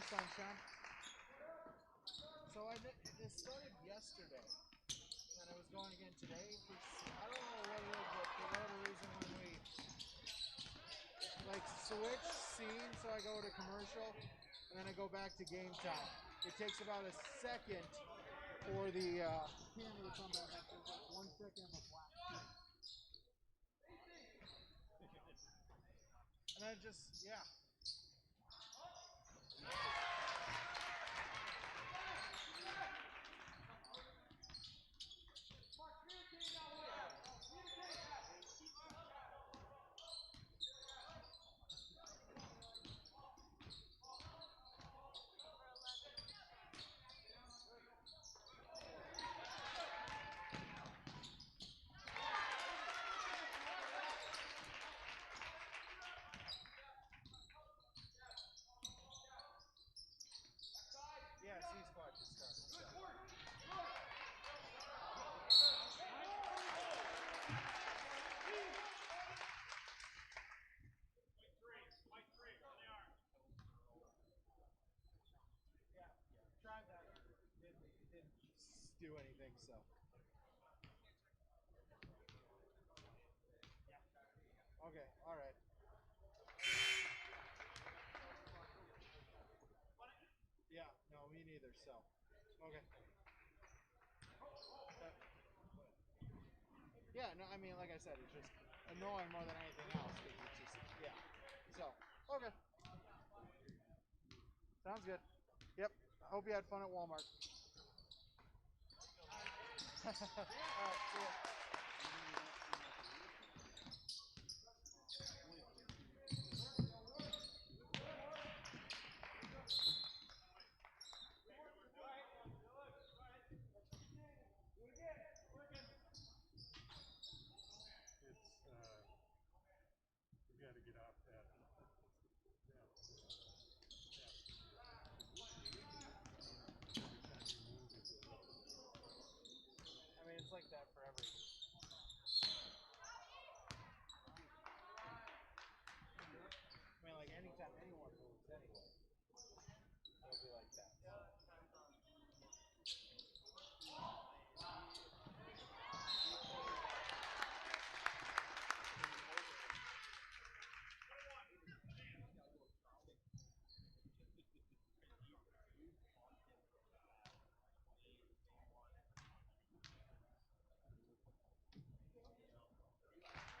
sunshine. So this started yesterday, and I was going again today. I don't know what it is, but for whatever reason, when we switch scene, so I go to commercial, and then I go back to game time. It takes about a second for the camera to come back. There's like 1 second of a black screen. And I just, yeah. Yeah, C-spot just started. Yeah, tried that. Didn't do anything, so. Okay, all right. Yeah, no, me neither, so. Okay. Yeah, no, I mean, like I said, it's just annoying more than anything else. It's just, yeah. So, okay. Sounds good. Yep. I hope you had fun at Walmart. All right, see ya. We got to get off that. I mean, it's like that for every. I mean, like anytime anyone moves anyway, it'll be like that.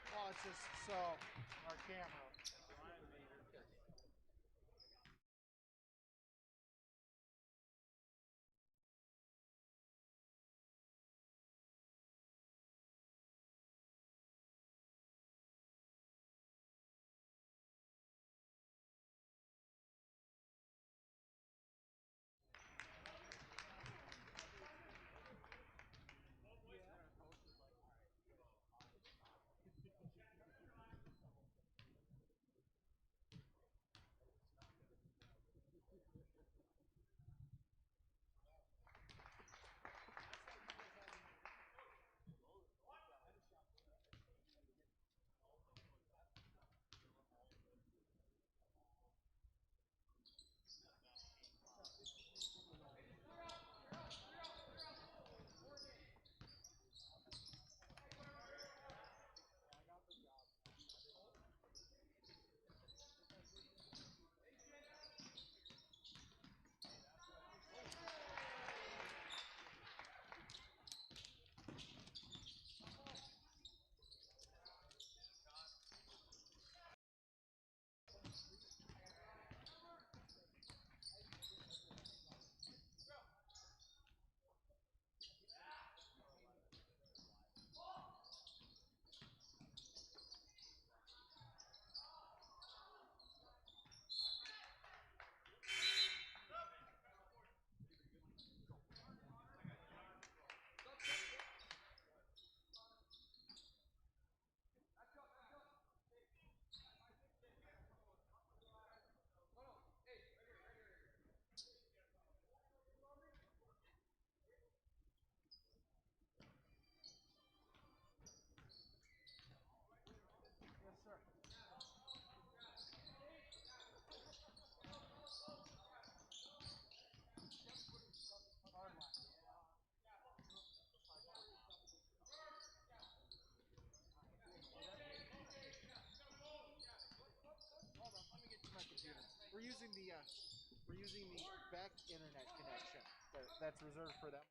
Well, it's just so our camera. using the back internet connection that's reserved for them.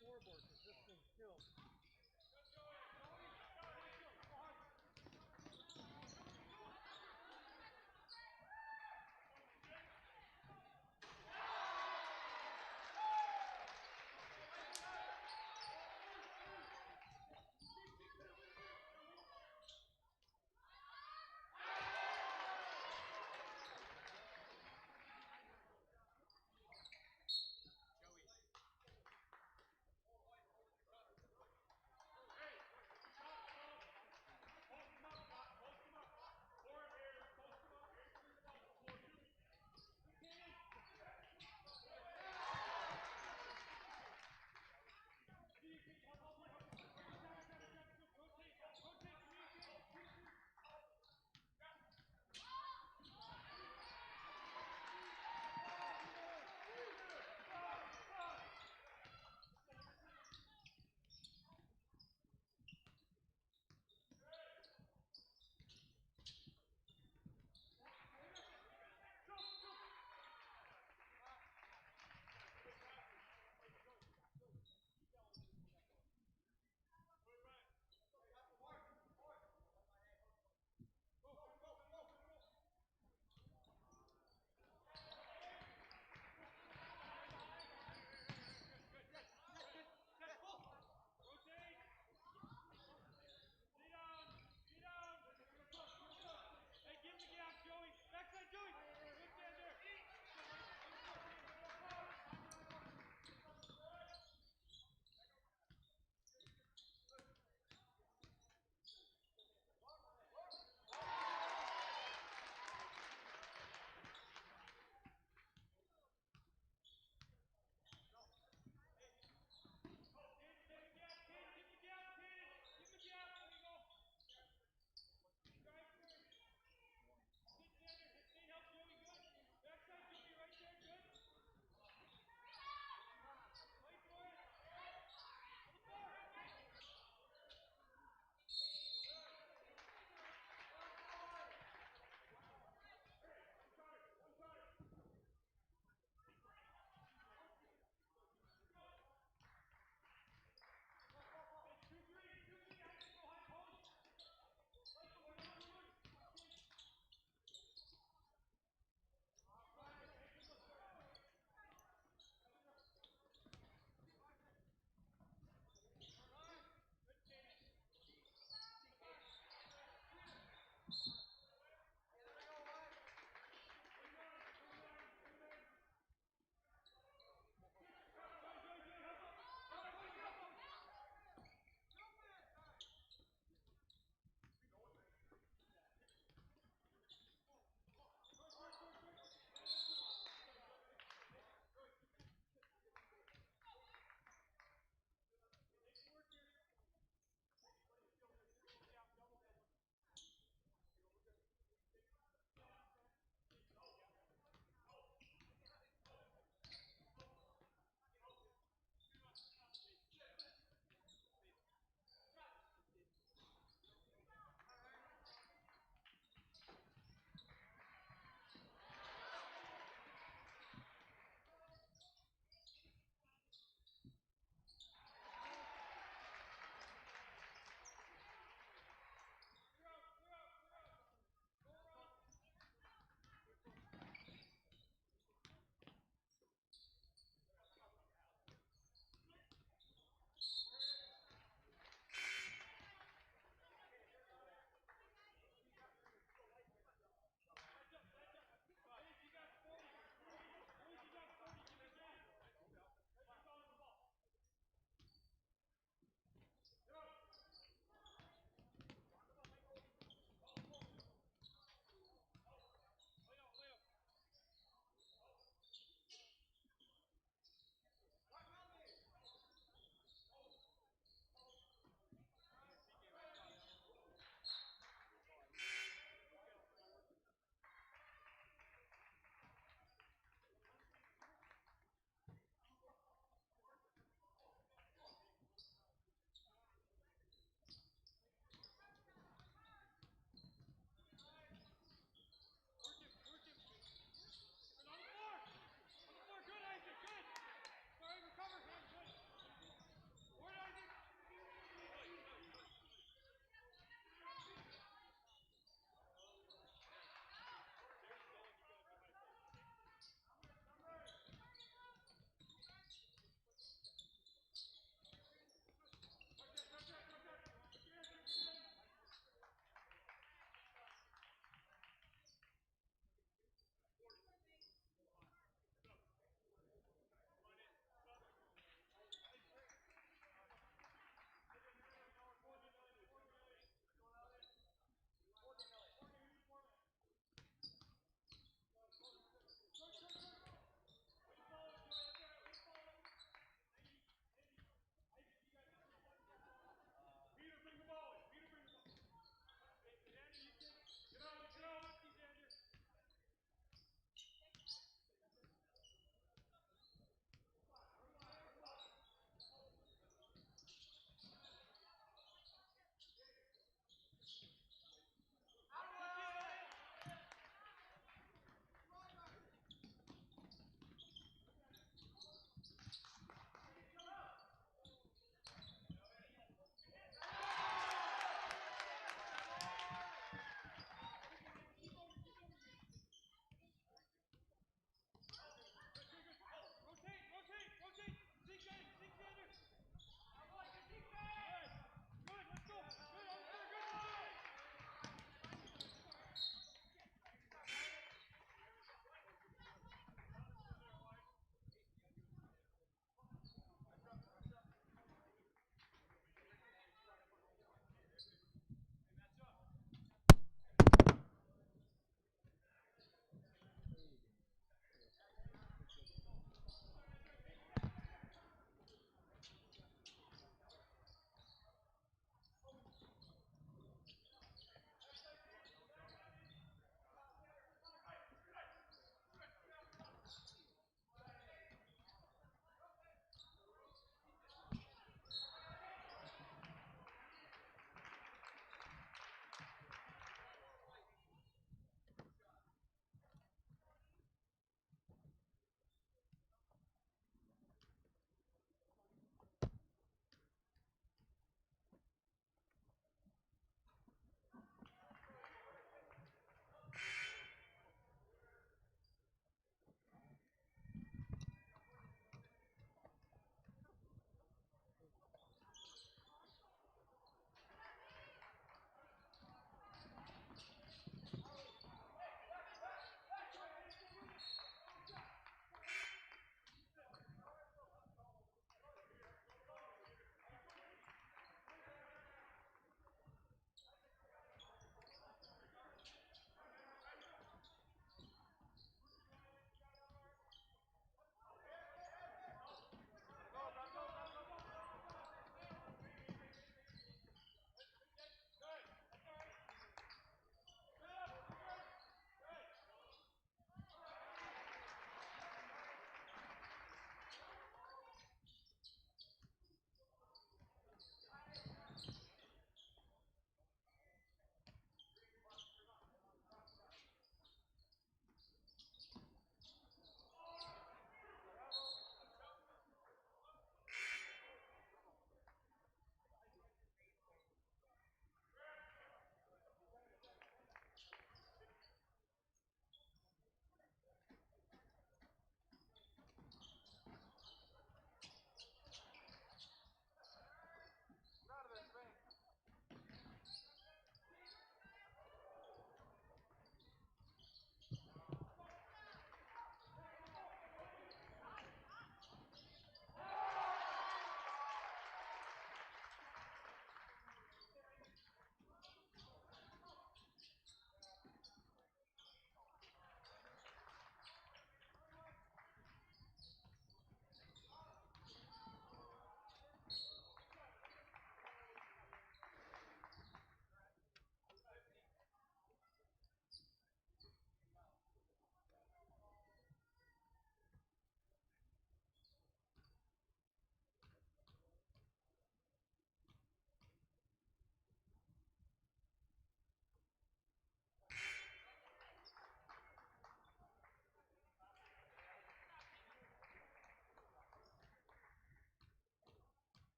scoreboard because this thing kills.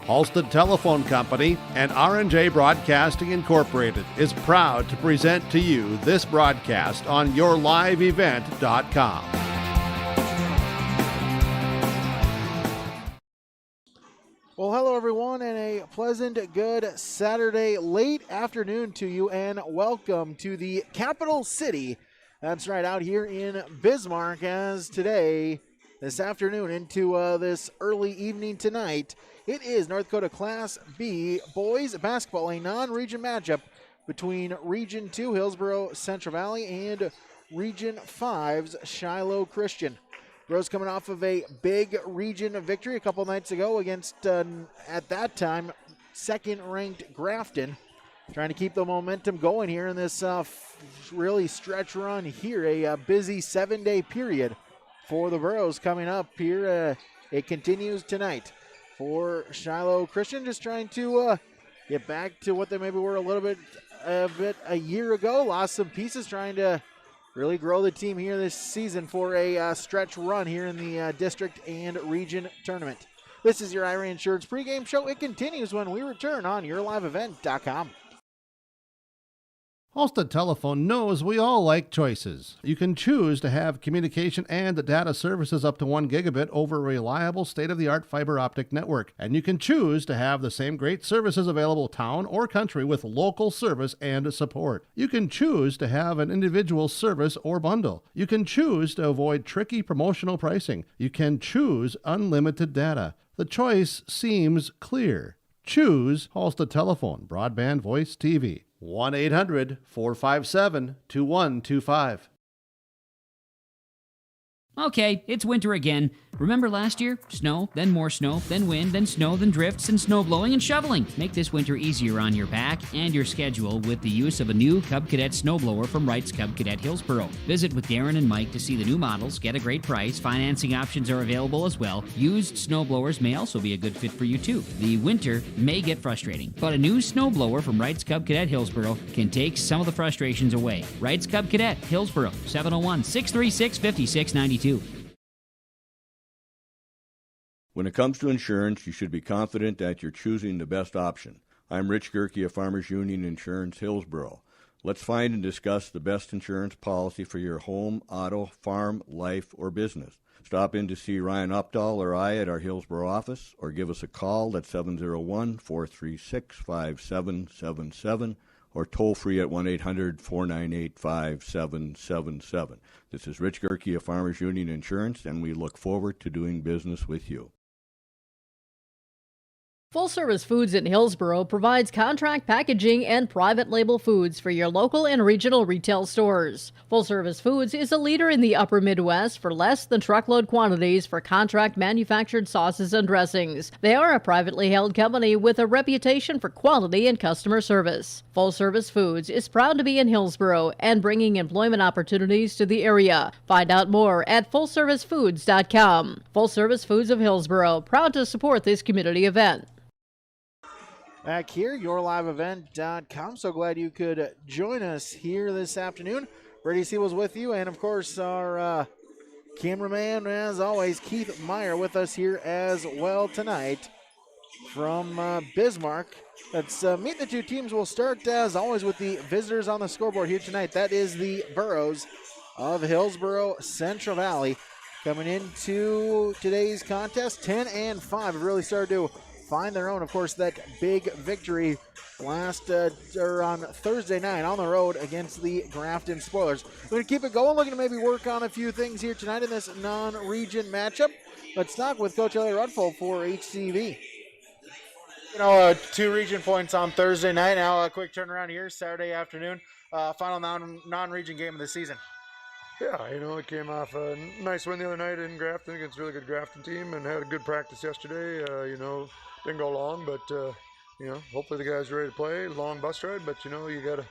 Halstead Telephone Company and R&J Broadcasting Incorporated is proud to present to you this broadcast on yourliveevent.com. Well, hello everyone, and a pleasant, good Saturday late afternoon to you, and welcome to the capital city. That's right, out here in Bismarck, as today, this afternoon, into this early evening tonight, it is North Dakota Class B boys basketball, a non-region matchup between Region 2 Hillsboro Central Valley and Region 5's Shiloh Christian. Bros coming off of a big region victory a couple nights ago against, at that time, second-ranked Grafton. Trying to keep the momentum going here in this really stretch run here. A busy 7-day period for the Burros coming up here. It continues tonight for Shiloh Christian, just trying to get back to what they maybe were a year ago. Lost some pieces, trying to really grow the team here this season for a stretch run here in the district and region tournament. This is your Ira Insurance pregame show. It continues when we return on yourliveevent.com. Halstead Telephone knows we all like choices. You can choose to have communication and data services up to 1 gigabit over a reliable state-of-the-art fiber optic network. And you can choose to have the same great services available town or country with local service and support. You can choose to have an individual service or bundle. You can choose to avoid tricky promotional pricing. You can choose unlimited data. The choice seems clear. Choose Halstead Telephone, broadband voice TV. 1-800-457-2125. Okay, it's winter again. Remember last year? Snow, then more snow, then wind, then snow, then drifts, and snow blowing and shoveling. Make this winter easier on your back and your schedule with the use of a new Cub Cadet snowblower from Wright's Cub Cadet Hillsboro. Visit with Darren and Mike to see the new models, get a great price. Financing options are available as well. Used snowblowers may also be a good fit for you too. The winter may get frustrating, but a new snowblower from Wright's Cub Cadet Hillsboro can take some of the frustrations away. Wright's Cub Cadet Hillsboro, 701-636-5692. When it comes to insurance, you should be confident that you're choosing the best option. I'm Rich Gerke of Farmers Union Insurance, Hillsboro. Let's find and discuss the best insurance policy for your home, auto, farm, life, or business. Stop in to see Ryan Updahl or I at our Hillsboro office, or give us a call at 701-436-5777, or toll free at 1-800-498-5777. This is Rich Gerke of Farmers Union Insurance, and we look forward to doing business with you. Full Service Foods in Hillsboro provides contract packaging and private label foods for your local and regional retail stores. Full Service Foods is a leader in the upper Midwest for less than truckload quantities for contract manufactured sauces and dressings. They are a privately held company with a reputation for quality and customer service. Full Service Foods is proud to be in Hillsboro and bringing employment opportunities to the area. Find out more at fullservicefoods.com. Full Service Foods of Hillsboro, proud to support this community event. Back here, yourliveevent.com. So glad you could join us here this afternoon. Brady Sewell's with you, and of course our cameraman, as always, Keith Meyer, with us here as well tonight from Bismarck. Let's meet the two teams. We'll start, as always, with the visitors on the scoreboard here tonight. That is the Burros of Hillsboro Central Valley coming into today's contest 10-5. Have really started to find their own. Of course, that big victory on Thursday night on the road against the Grafton Spoilers. We're going to keep it going, looking to maybe work on a few things here tonight in this non-region matchup. Let's talk with Coach Elliot Rudfold for HCV. 2 region points on Thursday night. Now a quick turnaround here Saturday afternoon. Final non-region game of the season. Yeah, it came off a nice win the other night in Grafton against a really good Grafton team, and had a good practice yesterday. Didn't go long, but hopefully the guys are ready to play. Long bus ride, but you gotta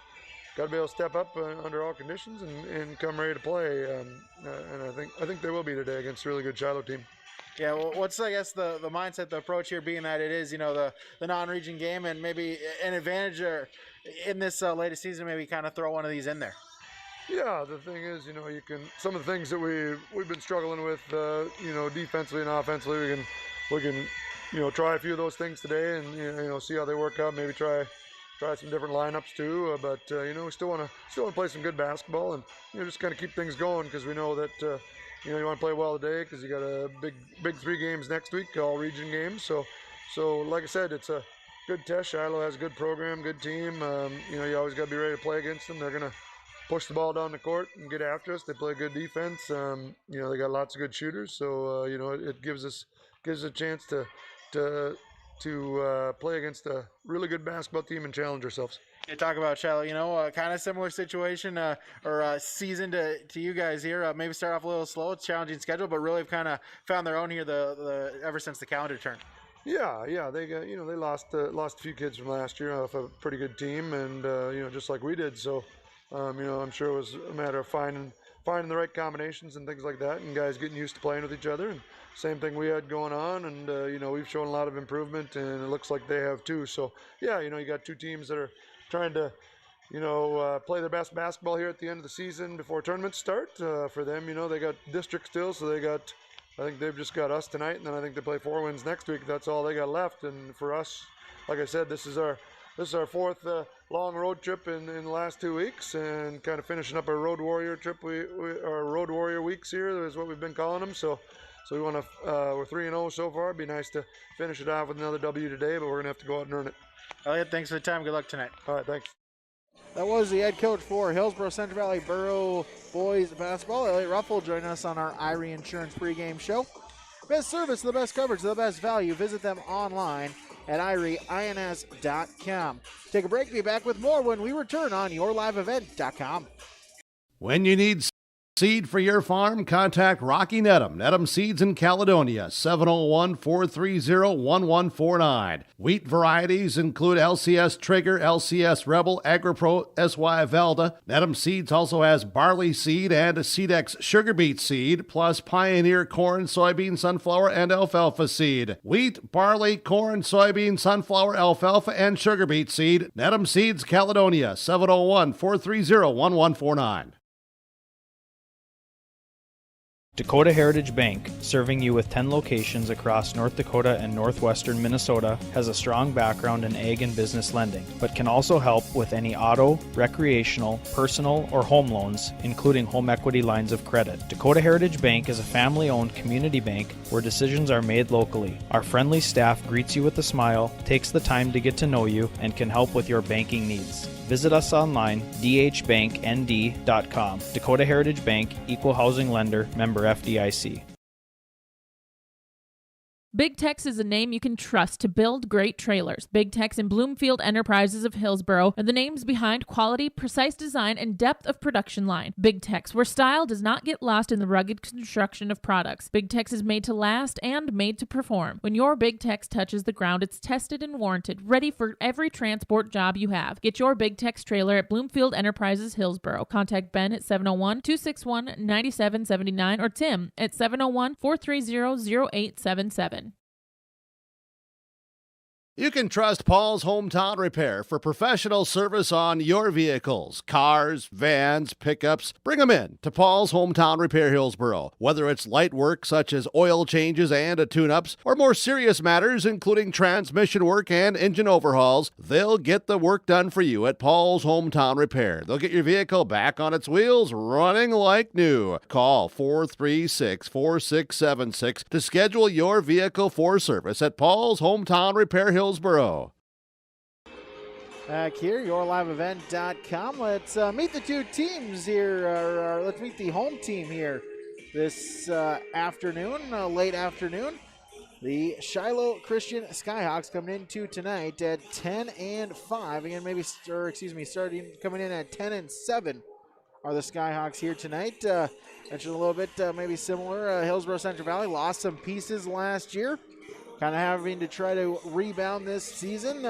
be able to step up under all conditions and come ready to play. And I think they will be today against a really good Shiloh team. Yeah, well, what's, I guess, the mindset, the approach here, being that it is, the non-region game, and maybe an advantage in this latest season, maybe kind of throw one of these in there? Yeah, the thing is, some of the things that we've been struggling with, defensively and offensively, we can try a few of those things today and see how they work out. Maybe try some different lineups too. But we still want to play some good basketball and just kind of keep things going, because we know that you want to play well today because you got a big 3 games next week, all region games. So like I said, it's a good test. Shiloh has a good program, good team. You always got to be ready to play against them. They're gonna push the ball down the court and get after us. They play good defense. They got lots of good shooters, so it gives us a chance to play against a really good basketball team and challenge ourselves. You talk about Shiloh, kind of similar situation or season to you guys here. Maybe start off a little slow, challenging schedule, but really have kind of found their own here the ever since the calendar turned. Yeah, they got they lost a few kids from last year off a pretty good team, and just like we did. So I'm sure it was a matter of finding the right combinations and things like that, and guys getting used to playing with each other. And same thing we had going on, and we've shown a lot of improvement, and it looks like they have too. So yeah, you got 2 teams that are trying to play their best basketball here at the end of the season before tournaments start. For them, they got district still, so I think they've just got us tonight, and then I think they play 4 wins next week. That's all they got left. And for us, like I said, this is our 4th long road trip in the last 2 weeks, and kind of finishing up our road warrior trip. Our road warrior weeks here is what we've been calling them. So we want to. We're 3-0 so far. It'd be nice to finish it off with another W today, but we're gonna have to go out and earn it. Elliot, thanks for the time. Good luck tonight. All right, thanks. That was the head coach for Hillsboro Central Valley Borough boys basketball, Elliot Ruffle, joining us on our Irie Insurance pregame show. Best service, the best coverage, the best value. Visit them online at irieins.com. Take a break. Be back with more when we return on yourliveevent.com. When you need seed for your farm, contact Rocky Nedham. Nedham Seeds in Caledonia, 701-430-1149. Wheat varieties include LCS Trigger, LCS Rebel, AgriPro, SY Velda. Nedham Seeds also has barley seed and Seedex sugar beet seed, plus Pioneer corn, soybean, sunflower, and alfalfa seed. Wheat, barley, corn, soybean, sunflower, alfalfa, and sugar beet seed. Nedham Seeds, Caledonia, 701-430-1149. Dakota Heritage Bank, serving you with 10 locations across North Dakota and northwestern Minnesota, has a strong background in ag and business lending, but can also help with any auto, recreational, personal, or home loans, including home equity lines of credit. Dakota Heritage Bank is a family-owned community bank where decisions are made locally. Our friendly staff greets you with a smile, takes the time to get to know you, and can help with your banking needs. Visit us online, dhbanknd.com. Dakota Heritage Bank, Equal Housing Lender, member FDIC. Big Tex is a name you can trust to build great trailers. Big Tex and Bloomfield Enterprises of Hillsboro are the names behind quality, precise design, and depth of production line. Big Tex, where style does not get lost in the rugged construction of products. Big Tex is made to last and made to perform. When your Big Tex touches the ground, it's tested and warranted, ready for every transport job you have. Get your Big Tex trailer at Bloomfield Enterprises Hillsboro. Contact Ben at 701-261-9779 or Tim at 701-430-0877. You can trust Paul's Hometown Repair for professional service on your vehicles, cars, vans, pickups. Bring them in to Paul's Hometown Repair Hillsboro. Whether it's light work such as oil changes and tune-ups, or more serious matters including transmission work and engine overhauls, they'll get the work done for you at Paul's Hometown Repair. They'll get your vehicle back on its wheels, running like new. Call 436-4676 to schedule your vehicle for service at Paul's Hometown Repair Hillsboro. Back here, yourliveevent.com. Let's meet the 2 teams here. Let's meet the home team here this afternoon, late afternoon. The Shiloh Christian Skyhawks coming into tonight at 10-5. Again, coming in at 10-7 are the Skyhawks here tonight. Mentioned a little bit, maybe similar. Hillsboro Central Valley lost some pieces last year. Kind of having to try to rebound this season.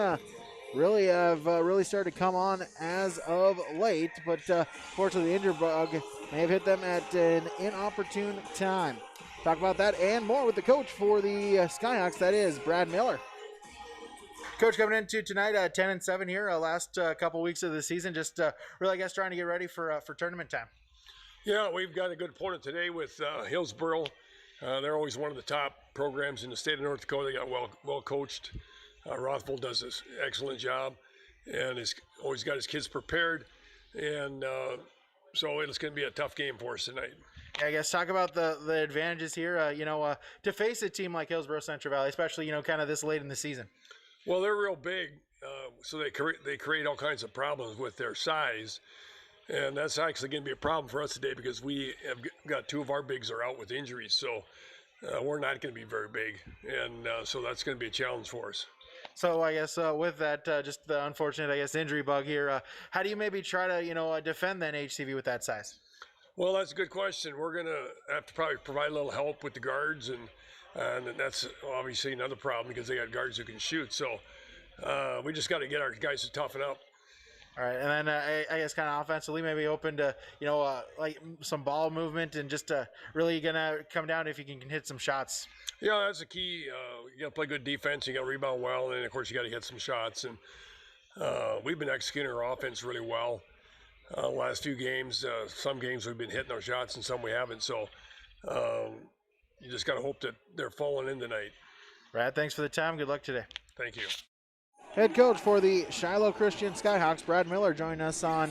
Really started to come on as of late, but fortunately the injury bug may have hit them at an inopportune time. Talk about that and more with the coach for the Skyhawks, that is Brad Miller. Coach, coming into tonight, 10-7 here, last couple weeks of the season, just really, I guess, trying to get ready for tournament time. Yeah, we've got a good opponent today with Hillsboro. They're always one of the top programs in the state of North Dakota. They got well coached. Rothvold does this excellent job, and he's always got his kids prepared. And so it's going to be a tough game for us tonight. I guess talk about the advantages here, to face a team like Hillsboro Central Valley, especially, kind of this late in the season. Well, they're real big, so they create all kinds of problems with their size. And that's actually going to be a problem for us today because we have got two of our bigs are out with injuries. So we're not going to be very big. And so that's going to be a challenge for us. So I guess with that, just the unfortunate, injury bug here, how do you maybe try to, defend then HCV with that size? Well, that's a good question. We're going to have to probably provide a little help with the guards. And that's obviously another problem because they got guards who can shoot. So we just got to get our guys to toughen up. All right, and then I guess kind of offensively, maybe open to like some ball movement and just really gonna come down if you can hit some shots. Yeah, that's the key. You got to play good defense. You got to rebound well, and of course you got to hit some shots. And we've been executing our offense really well last few games. Some games we've been hitting our shots, and some we haven't. So you just got to hope that they're falling in tonight. Brad, thanks for the time. Good luck today. Thank you. Head coach for the Shiloh Christian Skyhawks, Brad Miller, joining us on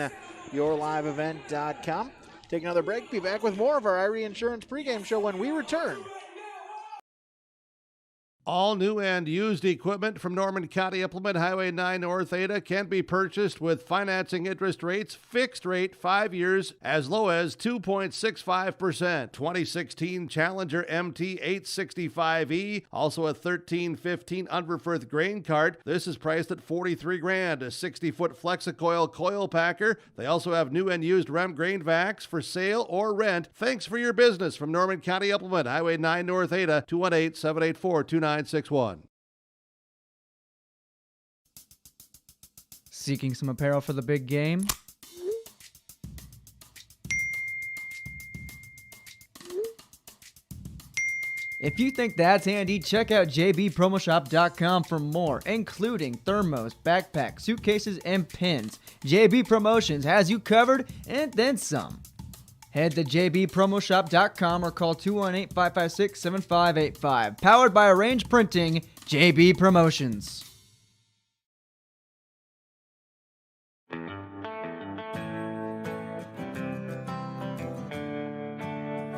yourliveevent.com. Take another break. Be back with more of our Irie Insurance pregame show when we return. All new and used equipment from Norman County Implement Highway 9 North Ada can be purchased with financing interest rates fixed rate 5 years as low as 2.65%. 2016 Challenger MT 865E, also a 1315 Unverfirth grain cart. This is priced at $43,000. A 60-foot Flexicoil coil packer. They also have new and used Rem grain vacs for sale or rent. Thanks for your business from Norman County Implement Highway 9 North Ada, 218-784-2961. Seeking some apparel for the big game? If you think that's handy, check out jbpromoshop.com for more, including thermos, backpacks, suitcases, and pins. JB Promotions has you covered and then some. Head to jbpromoshop.com or call 218-556-7585. Powered by Arrange Printing, JB Promotions.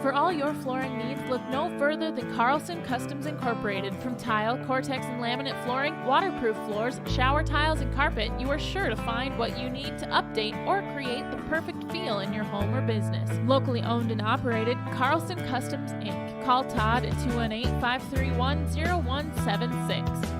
For all your flooring needs, look no further than Carlson Customs Incorporated. From tile, Cortex and laminate flooring, waterproof floors, shower tiles, and carpet, you are sure to find what you need to update or create the perfect feel in your home or business. Locally owned and operated, Carlson Customs, Inc. Call Todd at 218-531-0176.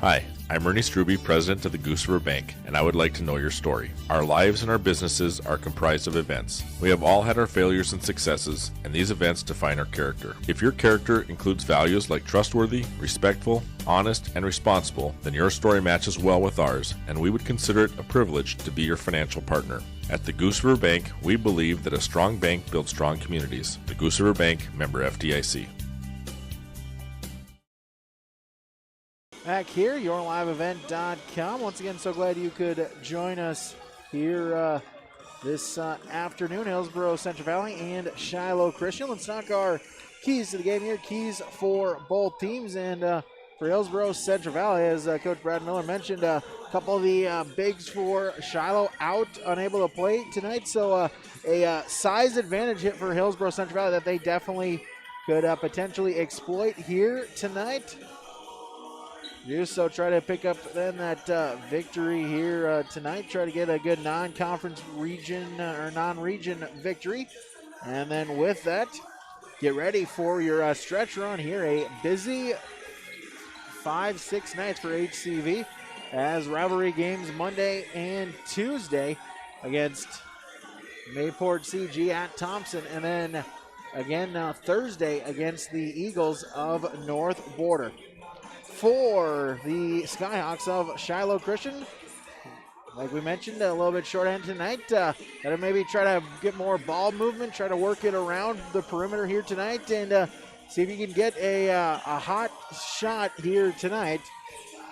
Hi, I'm Ernie Struby, president of the Goose River Bank, and I would like to know your story. Our lives and our businesses are comprised of events. We have all had our failures and successes, and these events define our character. If your character includes values like trustworthy, respectful, honest, and responsible, then your story matches well with ours, and we would consider it a privilege to be your financial partner. At the Goose River Bank, we believe that a strong bank builds strong communities. The Goose River Bank, member FDIC. Back here, yourliveevent.com. Once again, so glad you could join us here this afternoon. Hillsboro Central Valley and Shiloh Christian. Let's knock our keys to the game here. Keys for both teams. And for Hillsboro Central Valley, as Coach Brad Miller mentioned, a couple of the bigs for Shiloh out, unable to play tonight. So a size advantage hit for Hillsboro Central Valley that they definitely could potentially exploit here tonight. Do so, try to pick up then that victory here tonight. Try to get a good non-conference region or non-region victory. And then with that, get ready for your stretch run here. A busy 5-6 nights for HCV as rivalry games Monday and Tuesday against Mayport CG at Thompson. And then again Thursday against the Eagles of North Border. For the Skyhawks of Shiloh Christian, like we mentioned, a little bit shorthand tonight. Gotta maybe try to get more ball movement, try to work it around the perimeter here tonight, and see if you can get a hot shot here tonight.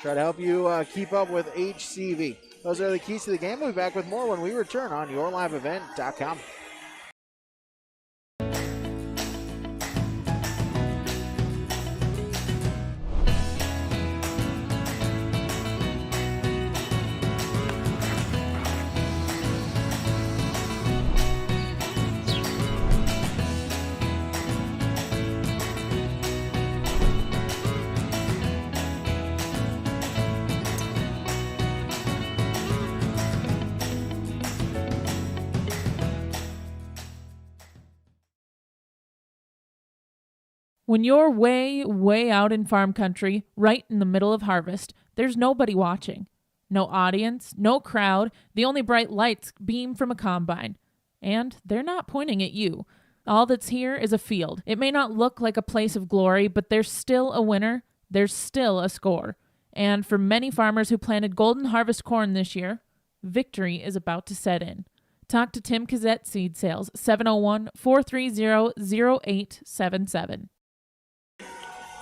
Try to help you keep up with HCV. Those are the keys to the game. We'll be back with more when we return on yourliveevent.com. When you're way, way out in farm country, right in the middle of harvest, there's nobody watching. No audience, no crowd, the only bright lights beam from a combine. And they're not pointing at you. All that's here is a field. It may not look like a place of glory, but there's still a winner. There's still a score. And for many farmers who planted golden harvest corn this year, victory is about to set in. Talk to Tim Kazette Seed Sales, 701-430-0877.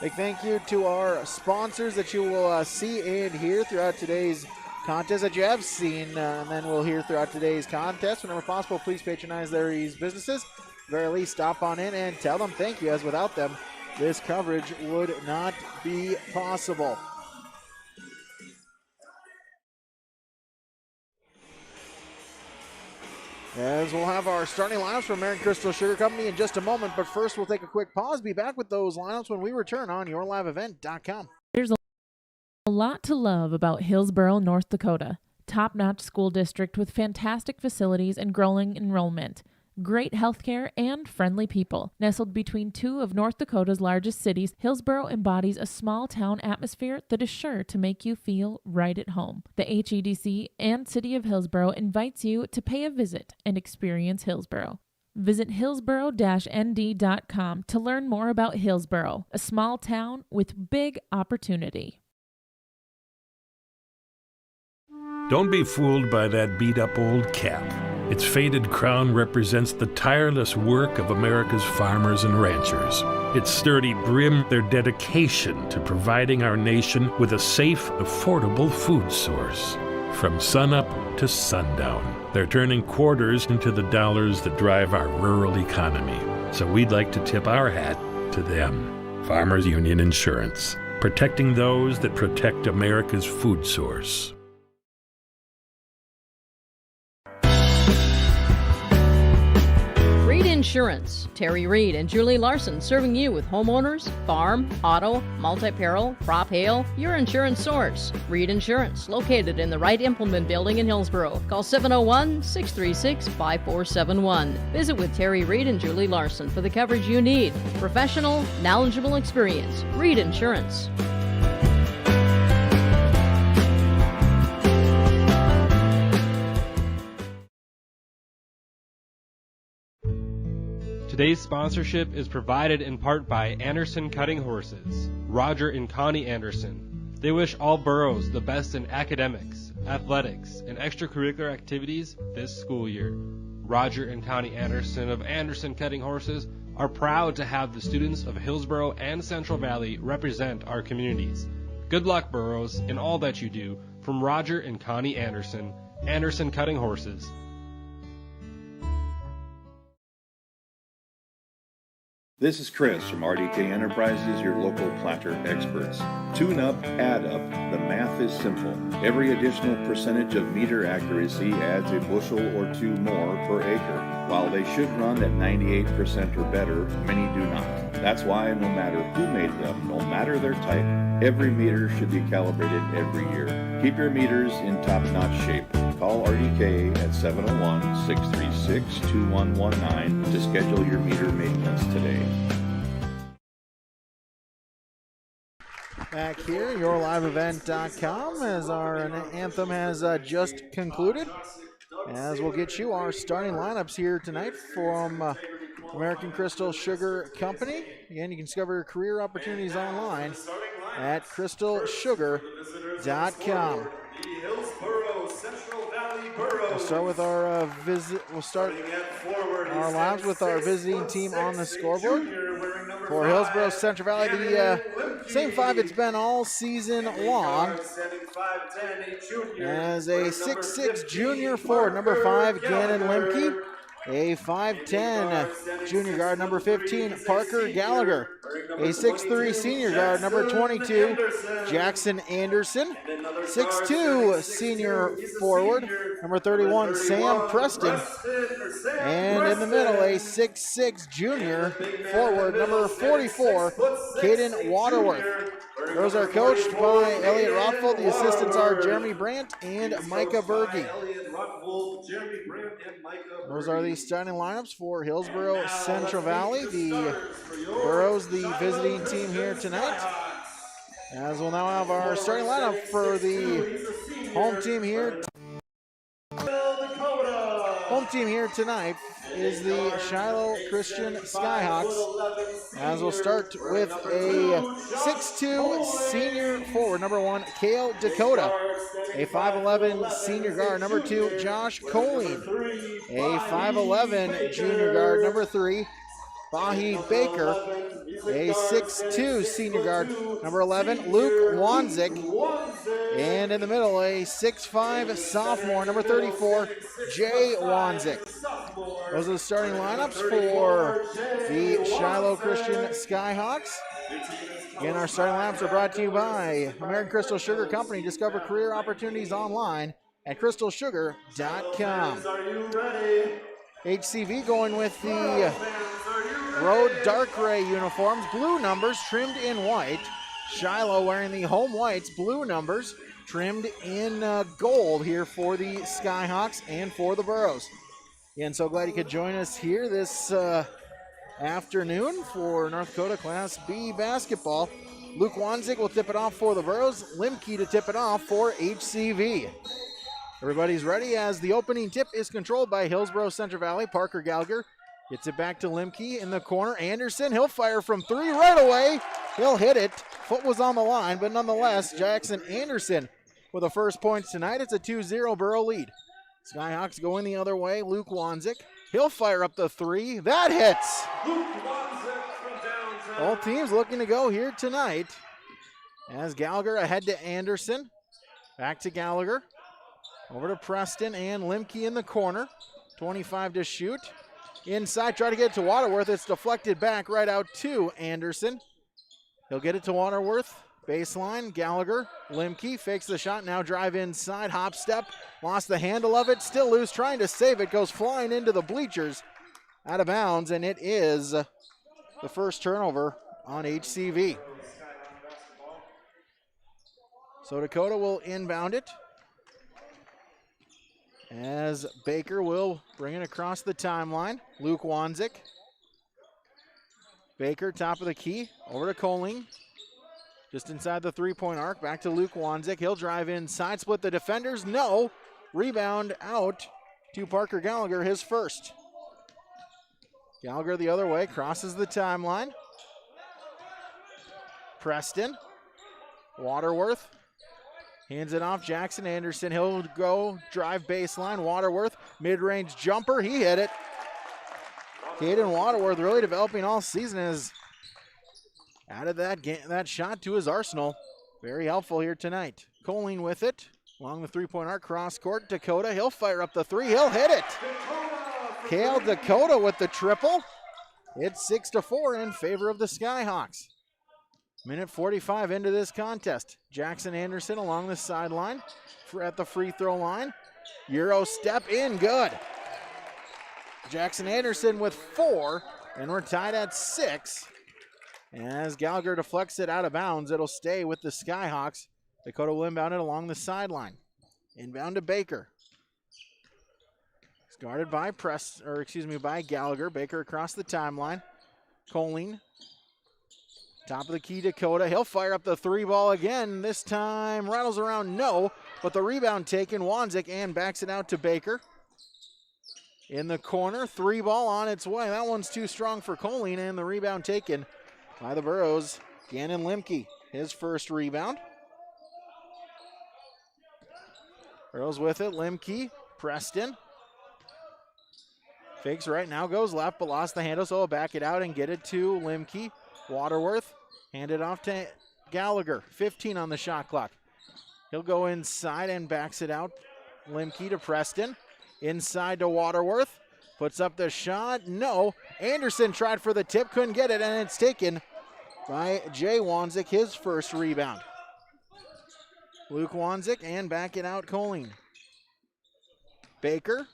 Big thank you to our sponsors that you will see and hear throughout today's contest that you have seen, and then we'll hear throughout today's contest. Whenever possible, please patronize these businesses. At the very least, stop on in and tell them thank you, as without them, this coverage would not be possible. As we'll have our starting lineups for American Crystal Sugar Company in just a moment, but first we'll take a quick pause. Be back with those lineups when we return on yourliveevent.com. There's a lot to love about Hillsboro, North Dakota. Top-notch school district with fantastic facilities and growing enrollment. Great healthcare and friendly people. Nestled between two of North Dakota's largest cities, Hillsboro embodies a small-town atmosphere that is sure to make you feel right at home. The HEDC and City of Hillsboro invites you to pay a visit and experience Hillsboro. Visit hillsboro-nd.com to learn more about Hillsboro, a small town with big opportunity. Don't be fooled by that beat-up old cap. Its faded crown represents the tireless work of America's farmers and ranchers. Its sturdy brim, their dedication to providing our nation with a safe, affordable food source. From sunup to sundown, they're turning quarters into the dollars that drive our rural economy. So we'd like to tip our hat to them. Farmers Union Insurance, protecting those that protect America's food source. Insurance. Terry Reed and Julie Larson serving you with homeowners, farm, auto, multi-peril, crop hail, your insurance source. Reed Insurance, located in the Wright Implement Building in Hillsboro. Call 701-636-5471. Visit with Terry Reed and Julie Larson for the coverage you need. Professional, knowledgeable experience. Reed Insurance. Today's sponsorship is provided in part by Anderson Cutting Horses, Roger and Connie Anderson. They wish all boroughs the best in academics, athletics, and extracurricular activities this school year. Roger and Connie Anderson of Anderson Cutting Horses are proud to have the students of Hillsboro and Central Valley represent our communities. Good luck, boroughs, in all that you do. From Roger and Connie Anderson, Anderson Cutting Horses. This is Chris from RDK Enterprises, your local planter experts. Tune up, add up. The math is simple. Every additional percentage of meter accuracy adds a bushel or two more per acre. While they should run at 98% or better, many do not. That's why no matter who made them, no matter their type, every meter should be calibrated every year. Keep your meters in top-notch shape. Call RDK at 701-636-2119 to schedule your meter maintenance today. Back here, yourliveevent.com, as our anthem has just concluded. As we'll get you our starting lineups here tonight from American Crystal Sugar Company. Again, you can discover your career opportunities online at crystalsugar.com. The Hillsboro We'll start with our visit. We'll start our laps with our visiting team on the scoreboard. For Hillsboro Central Valley, the same five it's been all season long. As a 6'6" junior forward, number 5, Gannon Lemke. A 5'10" junior guard, number 15, Parker Gallagher. A 6'3" senior guard, number 22, Jackson Anderson. 6'2" senior forward, number 31, Sam Preston. And in the middle, a 6'6" junior forward, number 44, Caden Waterworth. Those are coached by Elliot Rothfeld. The assistants are Jeremy Brandt and Micah Berge. Those are the starting lineups for Hillsboro Central Valley. The Burros, the visiting team here tonight. As we'll now have our starting lineup for the home team here. Home team here tonight is the Shiloh Christian Skyhawks. As we'll start with a 6'2" senior forward, number 1, Kale Dakota. A 5'11" senior guard, number 2, Josh Colleen. A 5'11" junior guard, number 3, Bahi Baker. A 6'2" senior guard, number 11, Luke Wanzik. And in the middle, a 6'5" sophomore, number 34, Jay Wanzik. Those are the starting lineups for the Shiloh Christian Skyhawks. Again, our starting lineups are brought to you by American Crystal Sugar Company. Discover career opportunities online at crystalsugar.com. HCV going with the road dark gray uniforms, blue numbers trimmed in white. Shiloh wearing the home whites, blue numbers trimmed in gold here for the Skyhawks and for the Burros. Again, so glad you could join us here this afternoon for North Dakota Class B basketball. Luke Wanzik will tip it off for the Burros, Limke to tip it off for HCV. Everybody's ready as the opening tip is controlled by Hillsboro Central Valley. Parker Gallagher gets it back to Limke in the corner. Anderson, he'll fire from 3 right away. He'll hit it. Foot was on the line, but nonetheless, Jackson Anderson with the first points tonight. It's a 2-0 Burro lead. Skyhawks going the other way. Luke Wanzik, he'll fire up the 3. That hits. All teams looking to go here tonight. As Gallagher ahead to Anderson. Back to Gallagher. Over to Preston and Limke in the corner. 25 to shoot. Inside, try to get it to Waterworth. It's deflected back right out to Anderson. He'll get it to Waterworth. Baseline, Gallagher. Limke fakes the shot, now drive inside. Hop step, lost the handle of it. Still loose, trying to save it. Goes flying into the bleachers. Out of bounds, and it is the first turnover on HCV. So Dakota will inbound it. As Baker will bring it across the timeline. Luke Wanzik. Baker, top of the key, over to Colling. Just inside the three-point arc, back to Luke Wanzik. He'll drive inside, split the defenders. No. Rebound out to Parker Gallagher, his first. Gallagher the other way, crosses the timeline. Preston. Waterworth. Hands it off, Jackson Anderson. He'll go, drive baseline. Waterworth, mid-range jumper. He hit it. Caden Waterworth really developing all season, has added that shot to his arsenal. Very helpful here tonight. Colleen with it. Along the three-point arc, cross court. Dakota, he'll fire up the 3. He'll hit it. Kale Dakota with the triple. It's 6-4 in favor of the Skyhawks. Minute 45 into this contest. Jackson Anderson along the sideline at the free throw line. Euro step in, good. Jackson Anderson with 4, and we're tied at 6. As Gallagher deflects it out of bounds, it'll stay with the Skyhawks. Dakota will inbound it along the sideline. Inbound to Baker. It's guarded by by Gallagher. Baker across the timeline. Colleen. Top of the key, Dakota. He'll fire up the 3 ball again. This time rattles around, no. But the rebound taken, Wanzik, and backs it out to Baker. In the corner, 3 ball on its way. That one's too strong for Colleen, and the rebound taken by the Burros. Gannon Limke, his first rebound. Burrows with it. Limke, Preston. Fakes right now, goes left, but lost the handle, so he'll back it out and get it to Limke. Waterworth, hand it off to Gallagher. 15 on the shot clock. He'll go inside and backs it out. Limke to Preston. Inside to Waterworth. Puts up the shot. No. Anderson tried for the tip, couldn't get it, and it's taken by Jay Wanzik, his first rebound. Luke Wanzik, and back it out Colleen. Baker,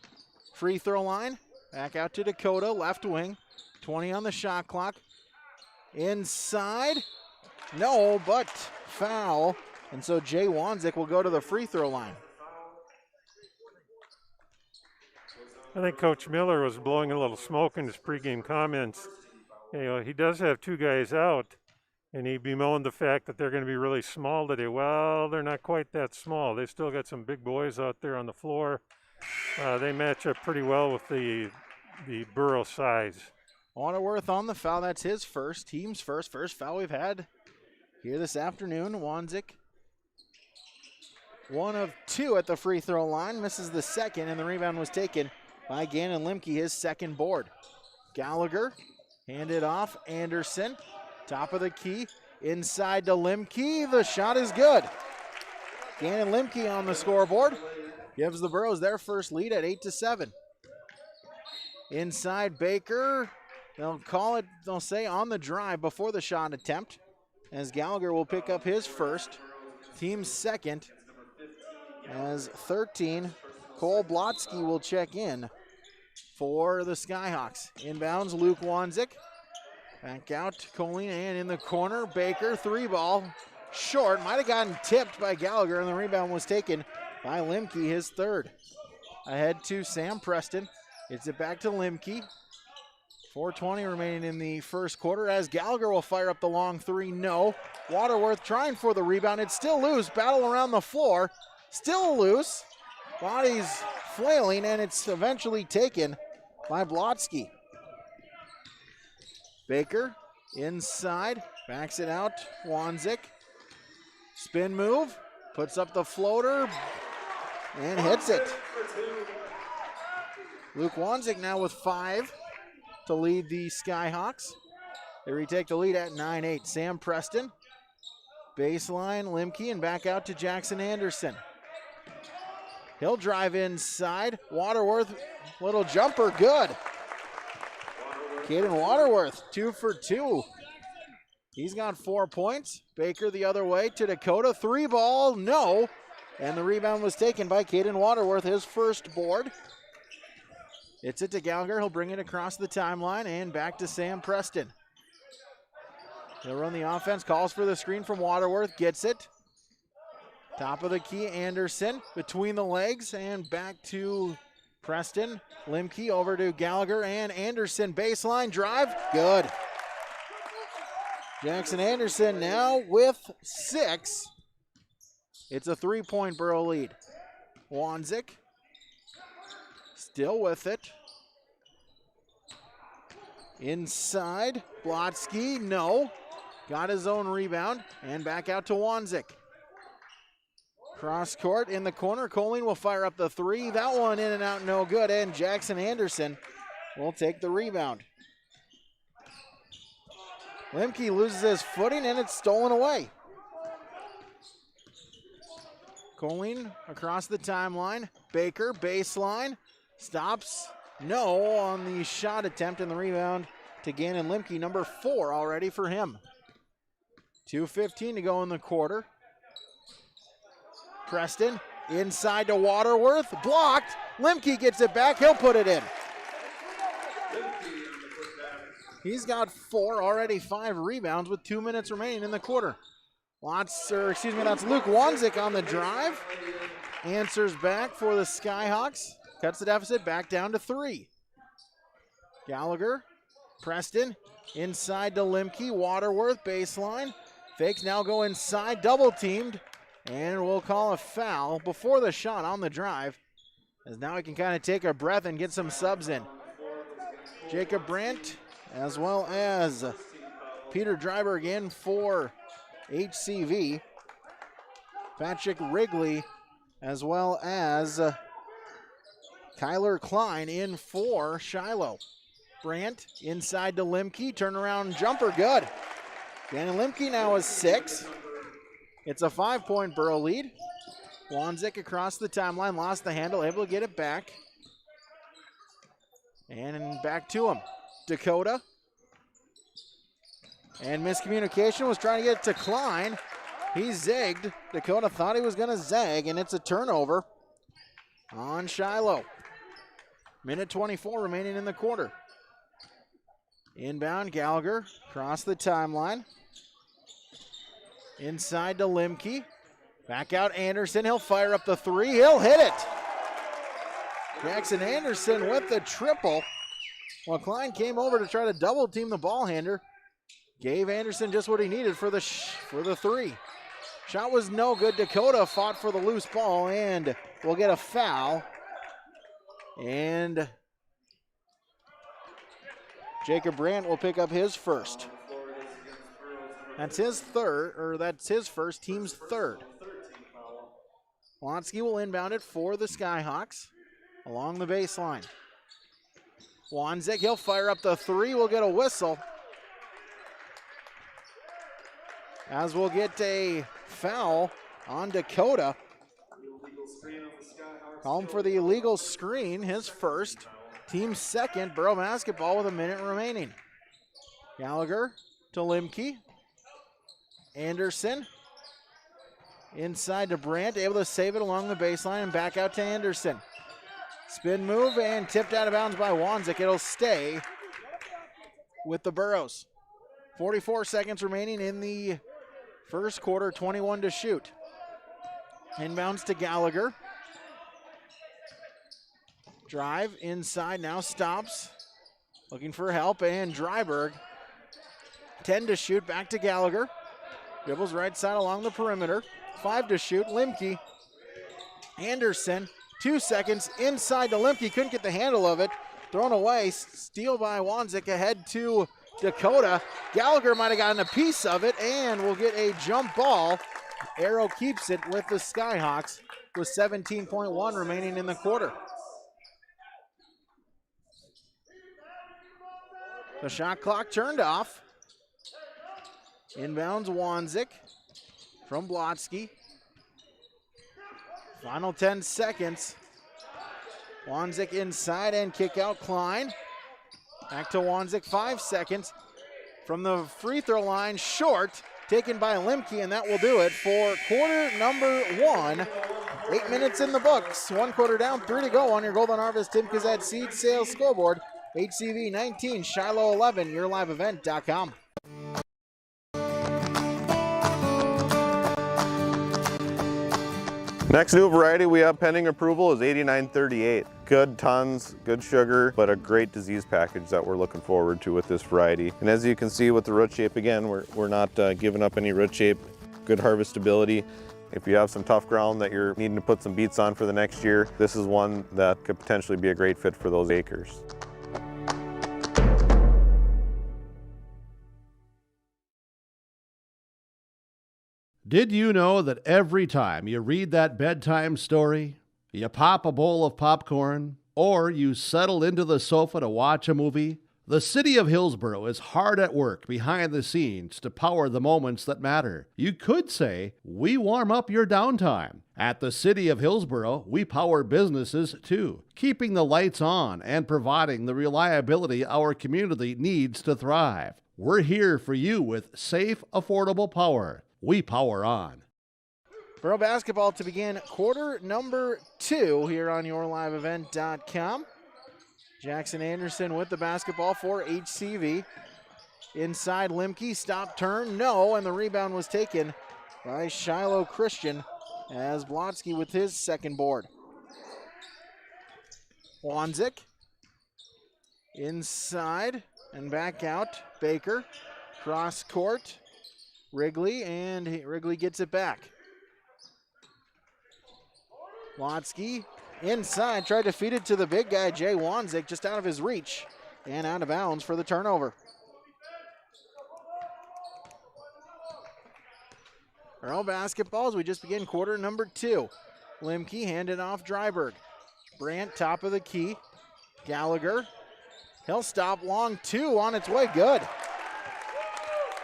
free throw line. Back out to Dakota, left wing. 20 on the shot clock. Inside. No, but foul. And so Jay Wanzik will go to the free throw line. I think Coach Miller was blowing a little smoke in his pregame comments. You know, he does have two guys out, and he bemoaned the fact that they're going to be really small today. Well, they're not quite that small. They still got some big boys out there on the floor. They match up pretty well with the Borough size. Waterworth on the foul. That's his first, team's first foul we've had here this afternoon. Wanzik, 1 of 2 at the free throw line, misses the second, and the rebound was taken by Gannon Limke, his second board. Gallagher, handed off, Anderson, top of the key, inside to Limke, the shot is good. Gannon Limke on the scoreboard, gives the Burros their first lead at 8-7. Inside Baker, they'll call it, they'll say on the drive before the shot attempt, as Gallagher will pick up his first, team's second, as 13, Cole Blotsky will check in for the Skyhawks. Inbounds, Luke Wanzik. Back out, Colleen, and in the corner, Baker, 3-ball, short. Might have gotten tipped by Gallagher, and the rebound was taken by Limke, his third. Ahead to Sam Preston. It's it back to Limke. 4:20 remaining in the first quarter, as Gallagher will fire up the long three. No. Waterworth trying for the rebound. It's still loose. Battle around the floor. Still loose. Body's flailing, and it's eventually taken by Blotsky. Baker inside, backs it out. Wanzik, spin move, puts up the floater, and hits it. Luke Wanzik now with 5 to lead the Skyhawks. They retake the lead at 9-8. Sam Preston, baseline, Limke, and back out to Jackson Anderson. He'll drive inside. Waterworth, little jumper, good. Caden Waterworth, 2 for 2. He's got 4 points. Baker the other way to Dakota. 3-ball, no. And the rebound was taken by Caden Waterworth, his first board. It's it to Gallagher. He'll bring it across the timeline and back to Sam Preston. He'll run the offense, calls for the screen from Waterworth, gets it. Top of the key, Anderson between the legs and back to Preston. Limke over to Gallagher and Anderson, baseline drive, good. Jackson Anderson now with 6. It's a 3-point Borough lead. Wanzik still with it. Inside, Blotsky, no. Got his own rebound and back out to Wanzik. Cross court in the corner. Colleen will fire up the 3. That one in and out, no good. And Jackson Anderson will take the rebound. Limke loses his footing and it's stolen away. Colleen across the timeline. Baker, baseline. Stops. No on the shot attempt, and the rebound to Gannon Limke, number 4 already for him. 2:15 to go in the quarter. Preston inside to Waterworth, blocked. Limke gets it back, he'll put it in. He's got 4, already 5 rebounds with 2 minutes remaining in the quarter. That's Luke Wanzik on the drive. Answers back for the Skyhawks. Cuts the deficit back down to 3. Gallagher, Preston, inside to Limke, Waterworth, baseline. Fakes now go inside, double teamed. And we'll call a foul before the shot on the drive, as now we can kind of take a breath and get some subs in. Jacob Brandt, as well as Peter Dryberg in for HCV. Patrick Wrigley as well as Kyler Klein in for Shiloh. Brandt inside to Limke, turnaround jumper, good. Danny Limke now has 6. It's a 5-point Borough lead. Wanzik across the timeline, lost the handle, able to get it back. And back to him. Dakota. And miscommunication, was trying to get it to Klein. He zigged. Dakota thought he was going to zag, and it's a turnover on Shiloh. Minute 24 remaining in the quarter. Inbound, Gallagher across the timeline. Inside to Limke. Back out Anderson. He'll fire up the 3. He'll hit it. Jackson Anderson with the triple. Well, Klein came over to try to double team the ball handler. Gave Anderson just what he needed for the 3. Shot was no good. Dakota fought for the loose ball and will get a foul. And Jacob Brandt will pick up his first. That's his first, team's third. Watsky will inbound it for the Skyhawks along the baseline. Wanzik, he'll fire up the 3, will get a whistle. As we'll get a foul on Dakota. Home for the illegal screen, his first. Team second, Borough basketball with a minute remaining. Gallagher to Limke. Anderson inside to Brandt, able to save it along the baseline and back out to Anderson. Spin move and tipped out of bounds by Wanzik. It'll stay with the Burros. 44 seconds remaining in the first quarter, 21 to shoot. Inbounds to Gallagher. Drive inside, now stops. Looking for help, and Dryberg. 10 to shoot, back to Gallagher. Dribbles right side along the perimeter. 5 to shoot, Limke. Anderson, 2 seconds, inside to Limke. Couldn't get the handle of it. Thrown away, steal by Wanzik ahead to Dakota. Gallagher might have gotten a piece of it, and will get a jump ball. Arrow keeps it with the Skyhawks with 17.1 remaining in the quarter. The shot clock turned off. Inbounds Wanzik from Blotsky. Final 10 seconds. Wanzik inside and kick out Klein. Back to Wanzik, 5 seconds. From the free throw line, short, taken by Limke, and that will do it for quarter number 1. 8 minutes in the books. 1 quarter down, 3 to go on your Golden Harvest Tim Kazat Seed Sales scoreboard. HCV 19, Shiloh 11, yourliveevent.com. Next new variety we have pending approval is 8938. Good tons, good sugar, but a great disease package that we're looking forward to with this variety. And as you can see with the root shape, again, we're not giving up any root shape, good harvestability. If you have some tough ground that you're needing to put some beets on for the next year, this is one that could potentially be a great fit for those acres. Did you know that every time you read that bedtime story, you pop a bowl of popcorn, or you settle into the sofa to watch a movie? The city of Hillsboro is hard at work behind the scenes to power the moments that matter. You could say, we warm up your downtime. At the city of Hillsboro, we power businesses too, keeping the lights on and providing the reliability our community needs to thrive. We're here for you with safe, affordable power. We power on. Borough basketball to begin quarter number 2 here on yourliveevent.com. Jackson Anderson with the basketball for HCV. Inside Limke, stop, turn, no, and the rebound was taken by Shiloh Christian as Blotsky with his second board. Wanzik inside and back out. Baker, cross court. Wrigley, and Wrigley gets it back. Blotsky inside, tried to feed it to the big guy, Jay Wanzik, just out of his reach and out of bounds for the turnover. Borough basketball as we just begin quarter number 2. Limke handed off Dryberg. Brandt, top of the key. Gallagher. He'll stop long two on its way. Good.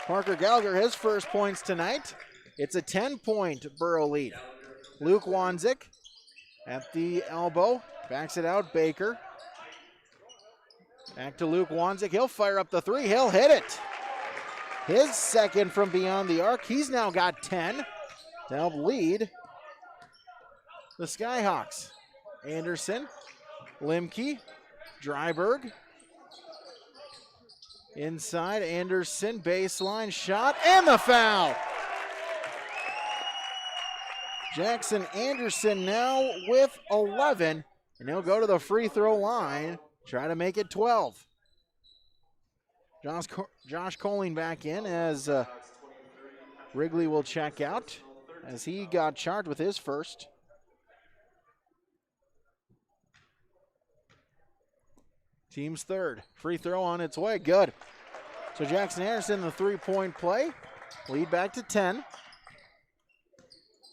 Parker Gallagher, his first points tonight. It's a 10-point Borough lead. Luke Wanzik at the elbow. Backs it out. Baker. Back to Luke Wanzik. He'll fire up the three. He'll hit it. His second from beyond the arc. He's now got 10 to help lead the Skyhawks. Anderson, Limke, Dryberg. Inside, Anderson, baseline shot, and the foul. Jackson Anderson now with 11, and he'll go to the free throw line, try to make it 12. Josh Coling back in as Wrigley will check out as he got charged with his first. Team's third. Free throw on its way. Good. So Jackson Anderson, the three-point play. Lead back to 10.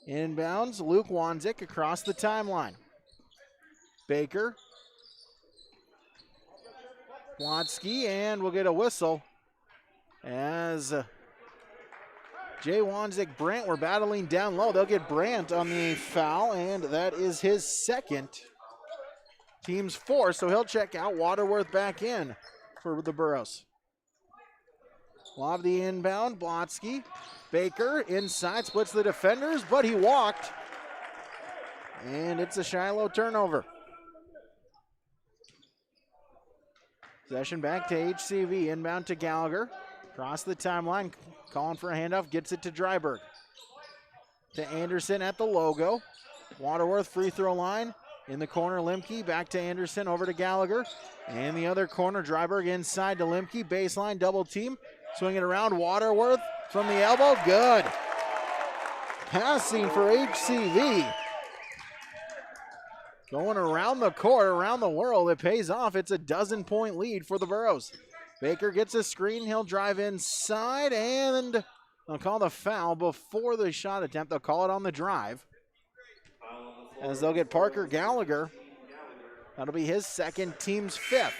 Inbounds, Luke Wanzik across the timeline. Baker. Watsky, and we'll get a whistle as Jay Wanzik, Brandt were battling down low. They'll get Brandt on the foul, and that is his second. Team's four, so he'll check out. Waterworth back in for the Burros. Lob the inbound, Blotsky. Baker inside, splits the defenders, but he walked. And it's a Shiloh turnover. Possession back to HCV, inbound to Gallagher. Across the timeline, calling for a handoff, gets it to Dryberg. To Anderson at the logo. Waterworth free throw line. In the corner, Limke, back to Anderson, over to Gallagher. And the other corner, Dryberg inside to Limke, baseline, double team. Swing it around, Waterworth from the elbow, good. Passing for HCV. Going around the court, around the world, it pays off. It's a 12-point lead for the Burros. Baker gets a screen, he'll drive inside, and they'll call the foul before the shot attempt. They'll call it on the drive, as they'll get Parker Gallagher. That'll be his second, team's fifth.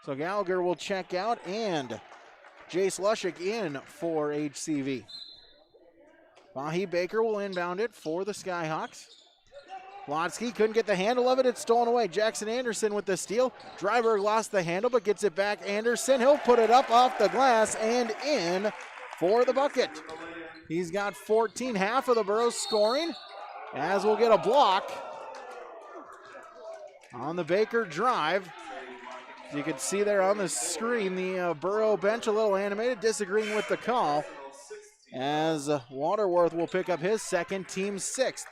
So Gallagher will check out, and Jace Lushik in for HCV. Mahi Baker will inbound it for the Skyhawks. Lotsky couldn't get the handle of it. It's stolen away. Jackson Anderson with the steal. Dryberg lost the handle, but gets it back. Anderson, he'll put it up off the glass and in for the bucket. He's got 14, half of the Burros scoring, as we'll get a block on the Baker drive. You can see there on the screen, the Burrow bench a little animated, disagreeing with the call, as Waterworth will pick up his second, team's sixth.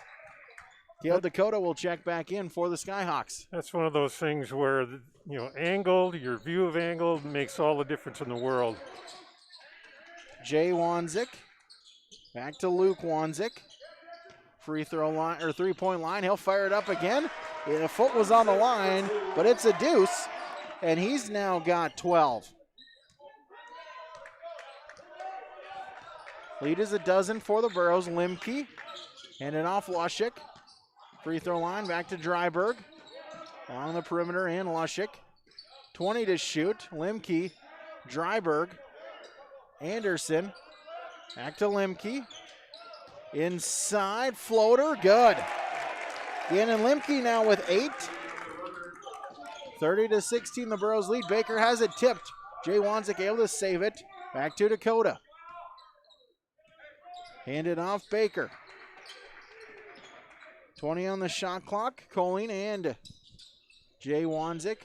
Caleb Dakota will check back in for the Skyhawks. That's one of those things where, angled, your view of angle makes all the difference in the world. Jay Wanzik. Back to Luke Wanzik. Free throw line, or three-point line. He'll fire it up again. A foot was on the line, but it's a deuce, and he's now got 12. Lead is a dozen for the Burros. Limke. Handing off Lushik. Free throw line back to Dryberg. Along the perimeter and Lushik. 20 to shoot. Limke. Dryberg. Anderson. Back to Limke. Inside, floater, good. Gannon Limke now with 8. 30-16, the Burros lead. Baker has it tipped. Jay Wanzik able to save it. Back to Dakota. Handed off Baker. 20 on the shot clock. Coling and Jay Wanzik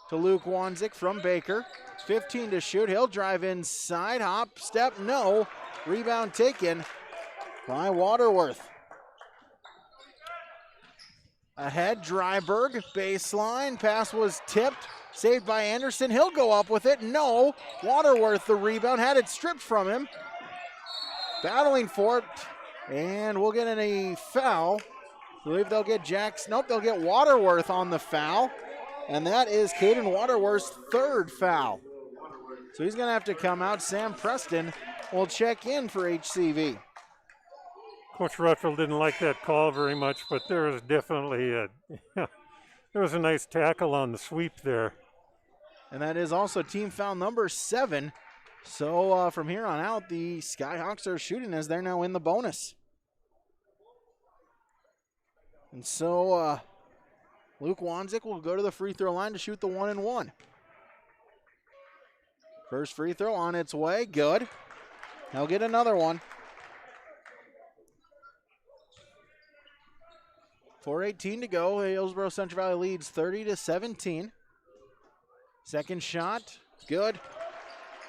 to Luke Wanzik from Baker. 15 to shoot. He'll drive inside. Hop, step, no. Rebound taken by Waterworth. Ahead, Dryberg, baseline. Pass was tipped. Saved by Anderson. He'll go up with it. No. Waterworth, the rebound. Had it stripped from him. Battling for it. And we'll get in a foul. I believe they'll get they'll get Waterworth on the foul. And that is Caden Waterworth's third foul. So he's going to have to come out. Sam Preston will check in for HCV. Coach Rutfield didn't like that call very much, but there was definitely there was a nice tackle on the sweep there. And that is also team foul number 7. So from here on out, the Skyhawks are shooting as they're now in the bonus. And so Luke Wanzik will go to the free throw line to shoot the 1-and-1. First free throw on its way, good. He'll get another one. 4:18 to go. Hillsboro Central Valley leads 30-17. Second shot, good.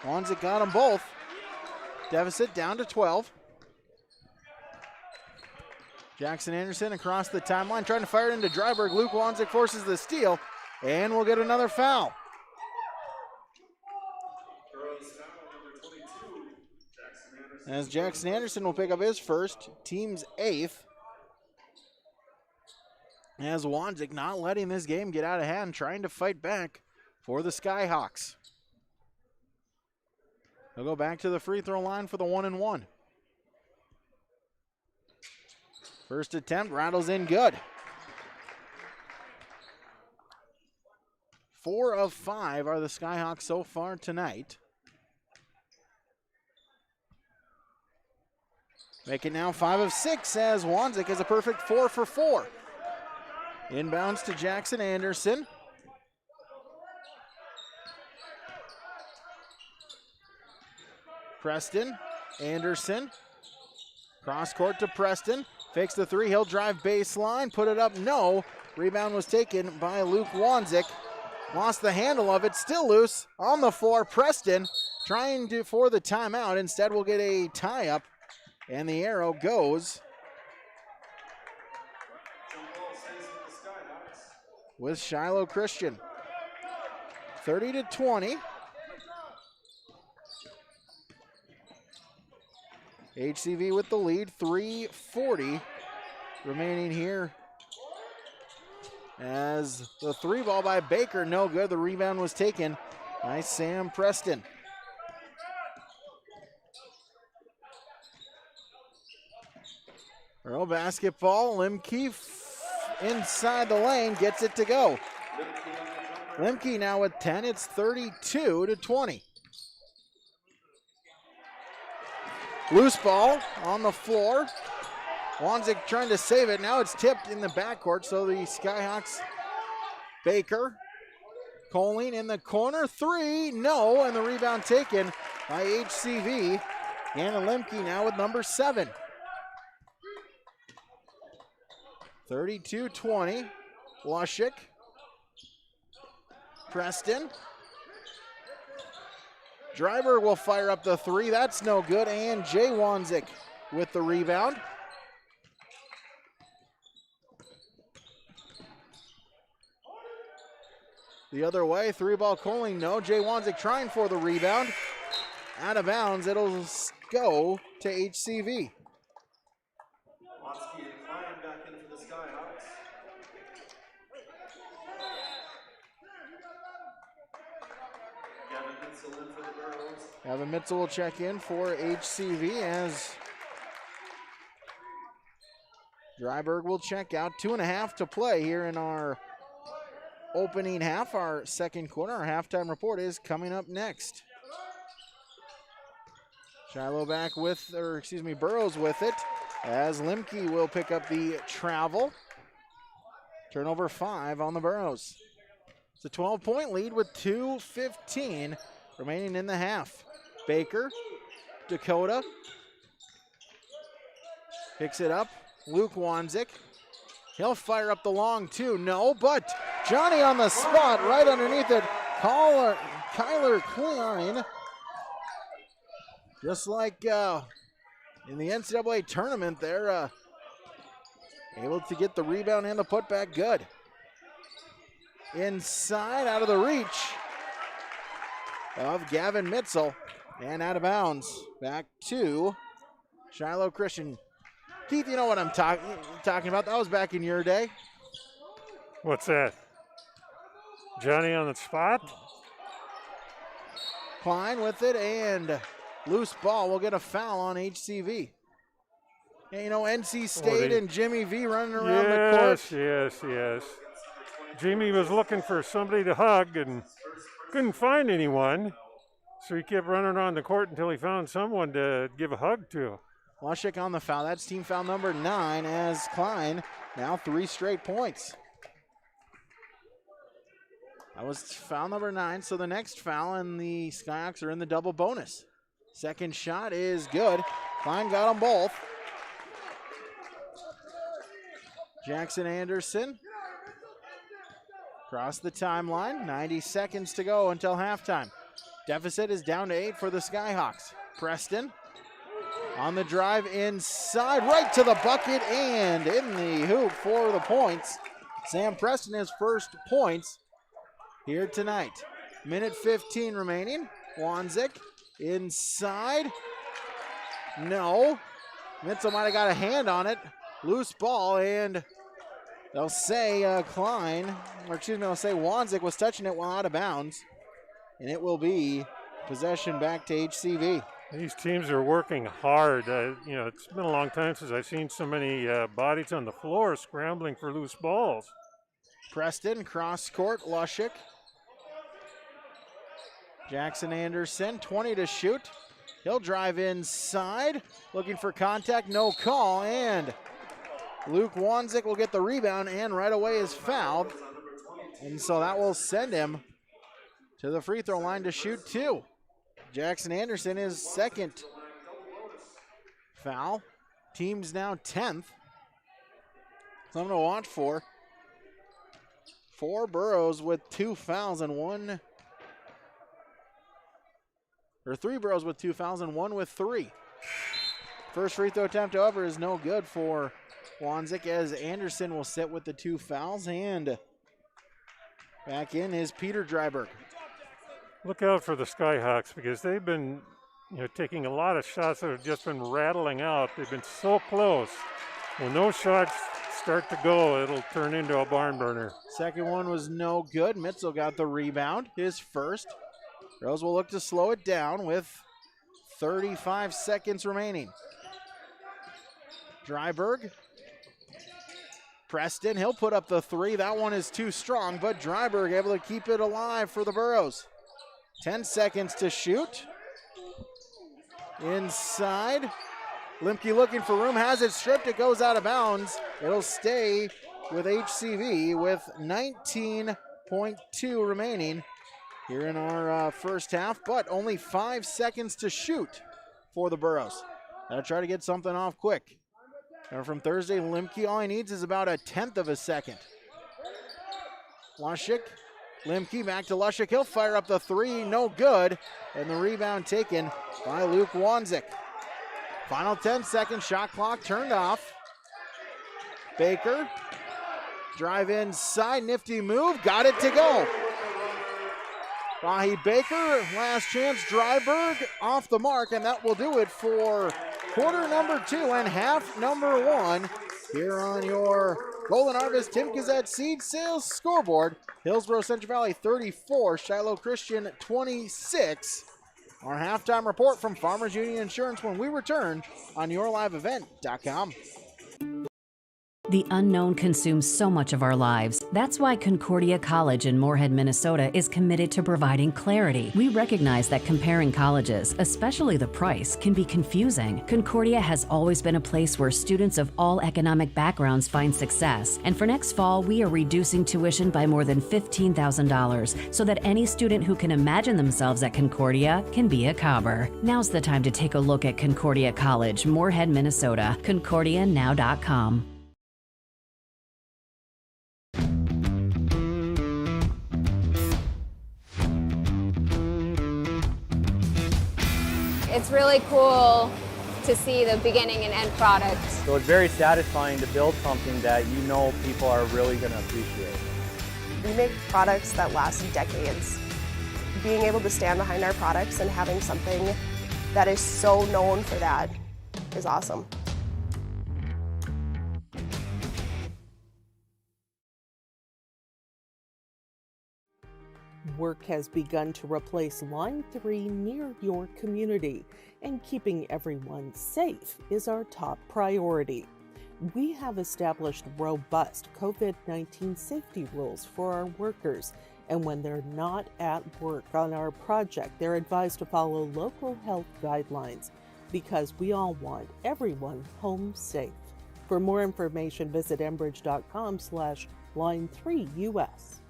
Wanzik got them both. Deficit down to 12. Jackson Anderson across the timeline, trying to fire it into Dryberg. Luke Wanzik forces the steal, and we'll get another foul. As Jackson Anderson will pick up his first, team's 8th. As Wanzik not letting this game get out of hand, trying to fight back for the Skyhawks. He'll go back to the free throw line for the 1-and-1. First attempt rattles in good. 4 of 5 are the Skyhawks so far tonight. Make it now 5 of 6 as Wanzik has a perfect 4 for 4. Inbounds to Jackson Anderson. Preston, Anderson. Cross court to Preston. Fakes the 3, he'll drive baseline, put it up, no. Rebound was taken by Luke Wanzik. Lost the handle of it, still loose on the floor. Preston trying for the timeout. Instead, we'll get a tie up, and the arrow goes with Shiloh Christian. 30-20. HCV with the lead, 3:40 remaining here. As the 3 ball by Baker, no good. The rebound was taken by Sam Preston. Earl basketball, Limke inside the lane, gets it to go. Limke now with 10, it's 32-20. Loose ball on the floor. Wanzik trying to save it. Now it's tipped in the backcourt, so the Skyhawks, Baker, Coling in the corner. 3, no, and the rebound taken by HCV. Anna Lemke now with number 7. 32-20. Washik. Preston. Dryberg will fire up the 3. That's no good. And Jay Wanzik with the rebound. The other way, 3-ball Coling, no. Jay Wanzik trying for the rebound. Out of bounds, it'll go to HCV. Watsky and Klein back in for the Skyhawks. Gavin Mitchell in for the Burrows. Gavin Mitchell will check in for HCV as Dryberg will check out. 2.5 to play here in our opening half, our second quarter. Our halftime report is coming up next. Shiloh back with, Burrows with it, as Limke will pick up the travel. Turnover 5 on the Burrows. It's a 12-point lead with 2:15 remaining in the half. Baker, Dakota, picks it up. Luke Wanzik. He'll fire up the long 2. No, but Johnny on the spot right underneath it. Kyler Klein. Just like in the NCAA tournament, they're able to get the rebound and the putback good. Inside, out of the reach of Gavin Mitchell, and out of bounds. Back to Shiloh Christian. Keith, you know what I'm talking about. That was back in your day. What's that? Johnny on the spot? Klein with it, and loose ball will get a foul on HCV. And, you know, NC State and Jimmy V running around the court. Yes. Jimmy was looking for somebody to hug and couldn't find anyone, so he kept running around the court until he found someone to give a hug to. Lushik on the foul. That's team foul number 9 as Klein now 3 straight points. That was foul number 9, so the next foul and the Skyhawks are in the double bonus. Second shot is good. Klein got them both. Jackson Anderson across the timeline. 90 seconds to go until halftime. Deficit is down to 8 for the Skyhawks. Preston on the drive inside, right to the bucket and in the hoop for the points. Sam Preston has first points here tonight. Minute 15 remaining. Wanzik inside. No. Mitchell might have got a hand on it. Loose ball, and they'll say they'll say Wanzik was touching it while out of bounds. And it will be possession back to HCV. These teams are working hard. It's been a long time since I've seen so many bodies on the floor scrambling for loose balls. Preston, cross court, Lushik. Jackson Anderson, 20 to shoot. He'll drive inside, looking for contact, no call, and Luke Wanzik will get the rebound and right away is fouled. And so that will send him to the free throw line to shoot 2. Jackson Anderson is second foul. Team's now 10th. Something to watch for. 4 Burrows with 2 fouls and 3 Burrows with 2 fouls and 1 with 3. First free throw attempt, however, is no good for Wanzik as Anderson will sit with the 2 fouls, and back in is Peter Dryberg. Look out for the Skyhawks because they've been taking a lot of shots that have just been rattling out. They've been so close. When those shots start to go, it'll turn into a barn burner. Second one was no good. Mitzel got the rebound, his first. Rose will look to slow it down with 35 seconds remaining. Dryberg. Preston, he'll put up the 3. That one is too strong, but Dryberg able to keep it alive for the Burrows. 10 seconds to shoot. Inside. Limke looking for room, has it stripped, it goes out of bounds. It'll stay with HCV with 19.2 remaining here in our first half, but only 5 seconds to shoot for the Burrows. They'll try to get something off quick. And from Thursday, Limke, all he needs is about a 1/10 of a second. Lushik, Limke back to Lushik. He'll fire up the 3, no good. And the rebound taken by Luke Wanzik. Final 10 seconds, shot clock turned off. Baker, drive inside, nifty move, got it to go. Wahi Baker, last chance, Dryberg off the mark, and that will do it for quarter number 2 and half number 1 here on your Golden Harvest Tim Gazette Seed Sales scoreboard. Hillsboro Central Valley 34, Shiloh Christian 26. Our halftime report from Farmers Union Insurance when we return on yourliveevent.com. The unknown consumes so much of our lives. That's why Concordia College in Moorhead, Minnesota is committed to providing clarity. We recognize that comparing colleges, especially the price, can be confusing. Concordia has always been a place where students of all economic backgrounds find success. And for next fall, we are reducing tuition by more than $15,000 so that any student who can imagine themselves at Concordia can be a Cobber. Now's the time to take a look at Concordia College, Moorhead, Minnesota. ConcordiaNow.com. It's really cool to see the beginning and end product. So it's very satisfying to build something that you know people are really going to appreciate. We make products that last decades. Being able to stand behind our products and having something that is so known for that is awesome. Work has begun to replace Line 3 near your community, and keeping everyone safe is our top priority. We have established robust COVID-19 safety rules for our workers, and when they're not at work on our project, they're advised to follow local health guidelines because we all want everyone home safe. For more information, visit enbridge.com/line3us.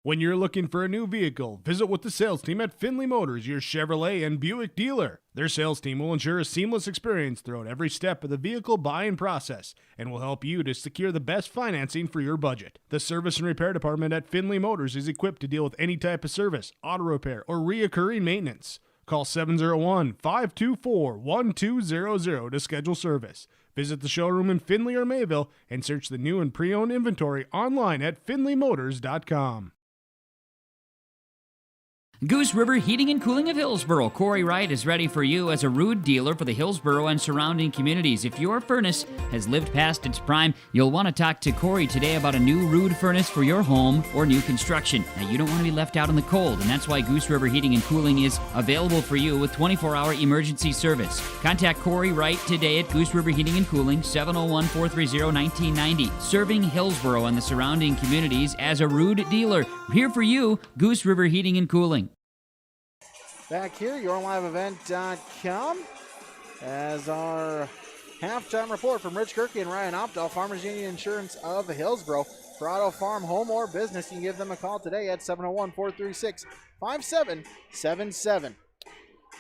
When you're looking for a new vehicle, visit with the sales team at Findlay Motors, your Chevrolet and Buick dealer. Their sales team will ensure a seamless experience throughout every step of the vehicle buying process and will help you to secure the best financing for your budget. The service and repair department at Findlay Motors is equipped to deal with any type of service, auto repair, or reoccurring maintenance. Call 701-524-1200 to schedule service. Visit the showroom in Findlay or Mayville and search the new and pre-owned inventory online at findlaymotors.com. Goose River Heating and Cooling of Hillsboro. Corey Wright is ready for you as a Ruud dealer for the Hillsboro and surrounding communities. If your furnace has lived past its prime, you'll want to talk to Corey today about a new Ruud furnace for your home or new construction. Now, you don't want to be left out in the cold, and that's why Goose River Heating and Cooling is available for you with 24-hour emergency service. Contact Corey Wright today at Goose River Heating and Cooling, 701-430-1990. Serving Hillsboro and the surrounding communities as a Ruud dealer. Here for you, Goose River Heating and Cooling. Back here, yourliveevent.com, as our halftime report from Rich Kirky and Ryan Opdahl, Farmers Union Insurance of Hillsboro. For auto, farm, home, or business, you can give them a call today at 701-436-5777.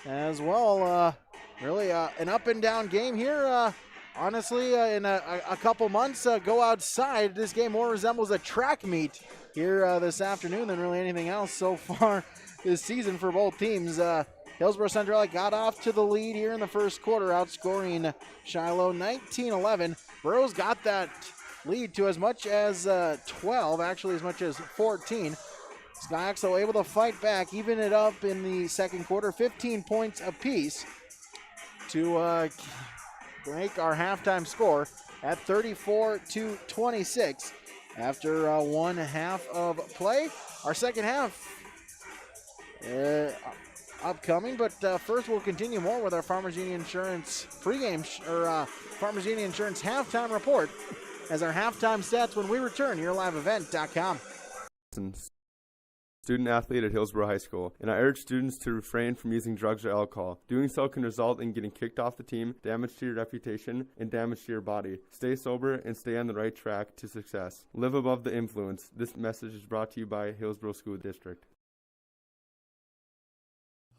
As well, really an up and down game here. Honestly, in a couple months, go outside. This game more resembles a track meet here this afternoon than really anything else so far this season for both teams. Hillsboro Central got off to the lead here in the first quarter, outscoring Shiloh 19-11. Burroughs got that lead to as much as 12, actually as much as 14. Skyhawks, though, able to fight back, even it up in the second quarter, 15 points apiece to break our halftime score at 34-26 after one half of play. Our second half upcoming, but first we'll continue more with our Farmers Union Insurance pregame Farmers Union Insurance halftime report as our halftime stats when we return. yourliveevent.com. Student athlete at Hillsboro High School, and I urge students to refrain from using drugs or alcohol. Doing so can result in getting kicked off the team, damage to your reputation, and damage to your body. Stay sober and stay on the right track to success. Live above the influence. This message is brought to you by Hillsboro School District.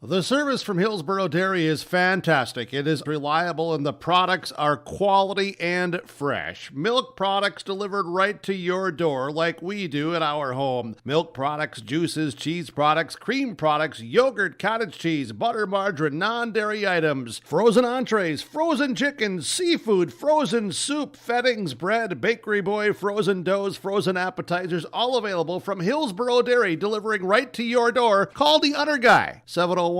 The service from Hillsboro Dairy is fantastic. It is reliable and the products are quality and fresh. Milk products delivered right to your door like we do at our home. Milk products, juices, cheese products, cream products, yogurt, cottage cheese, butter, margarine, non-dairy items, frozen entrees, frozen chickens, seafood, frozen soup, fettings, bread, bakery boy, frozen doughs, frozen appetizers, all available from Hillsboro Dairy, delivering right to your door. Call the Udder Guy, 701-436-5877.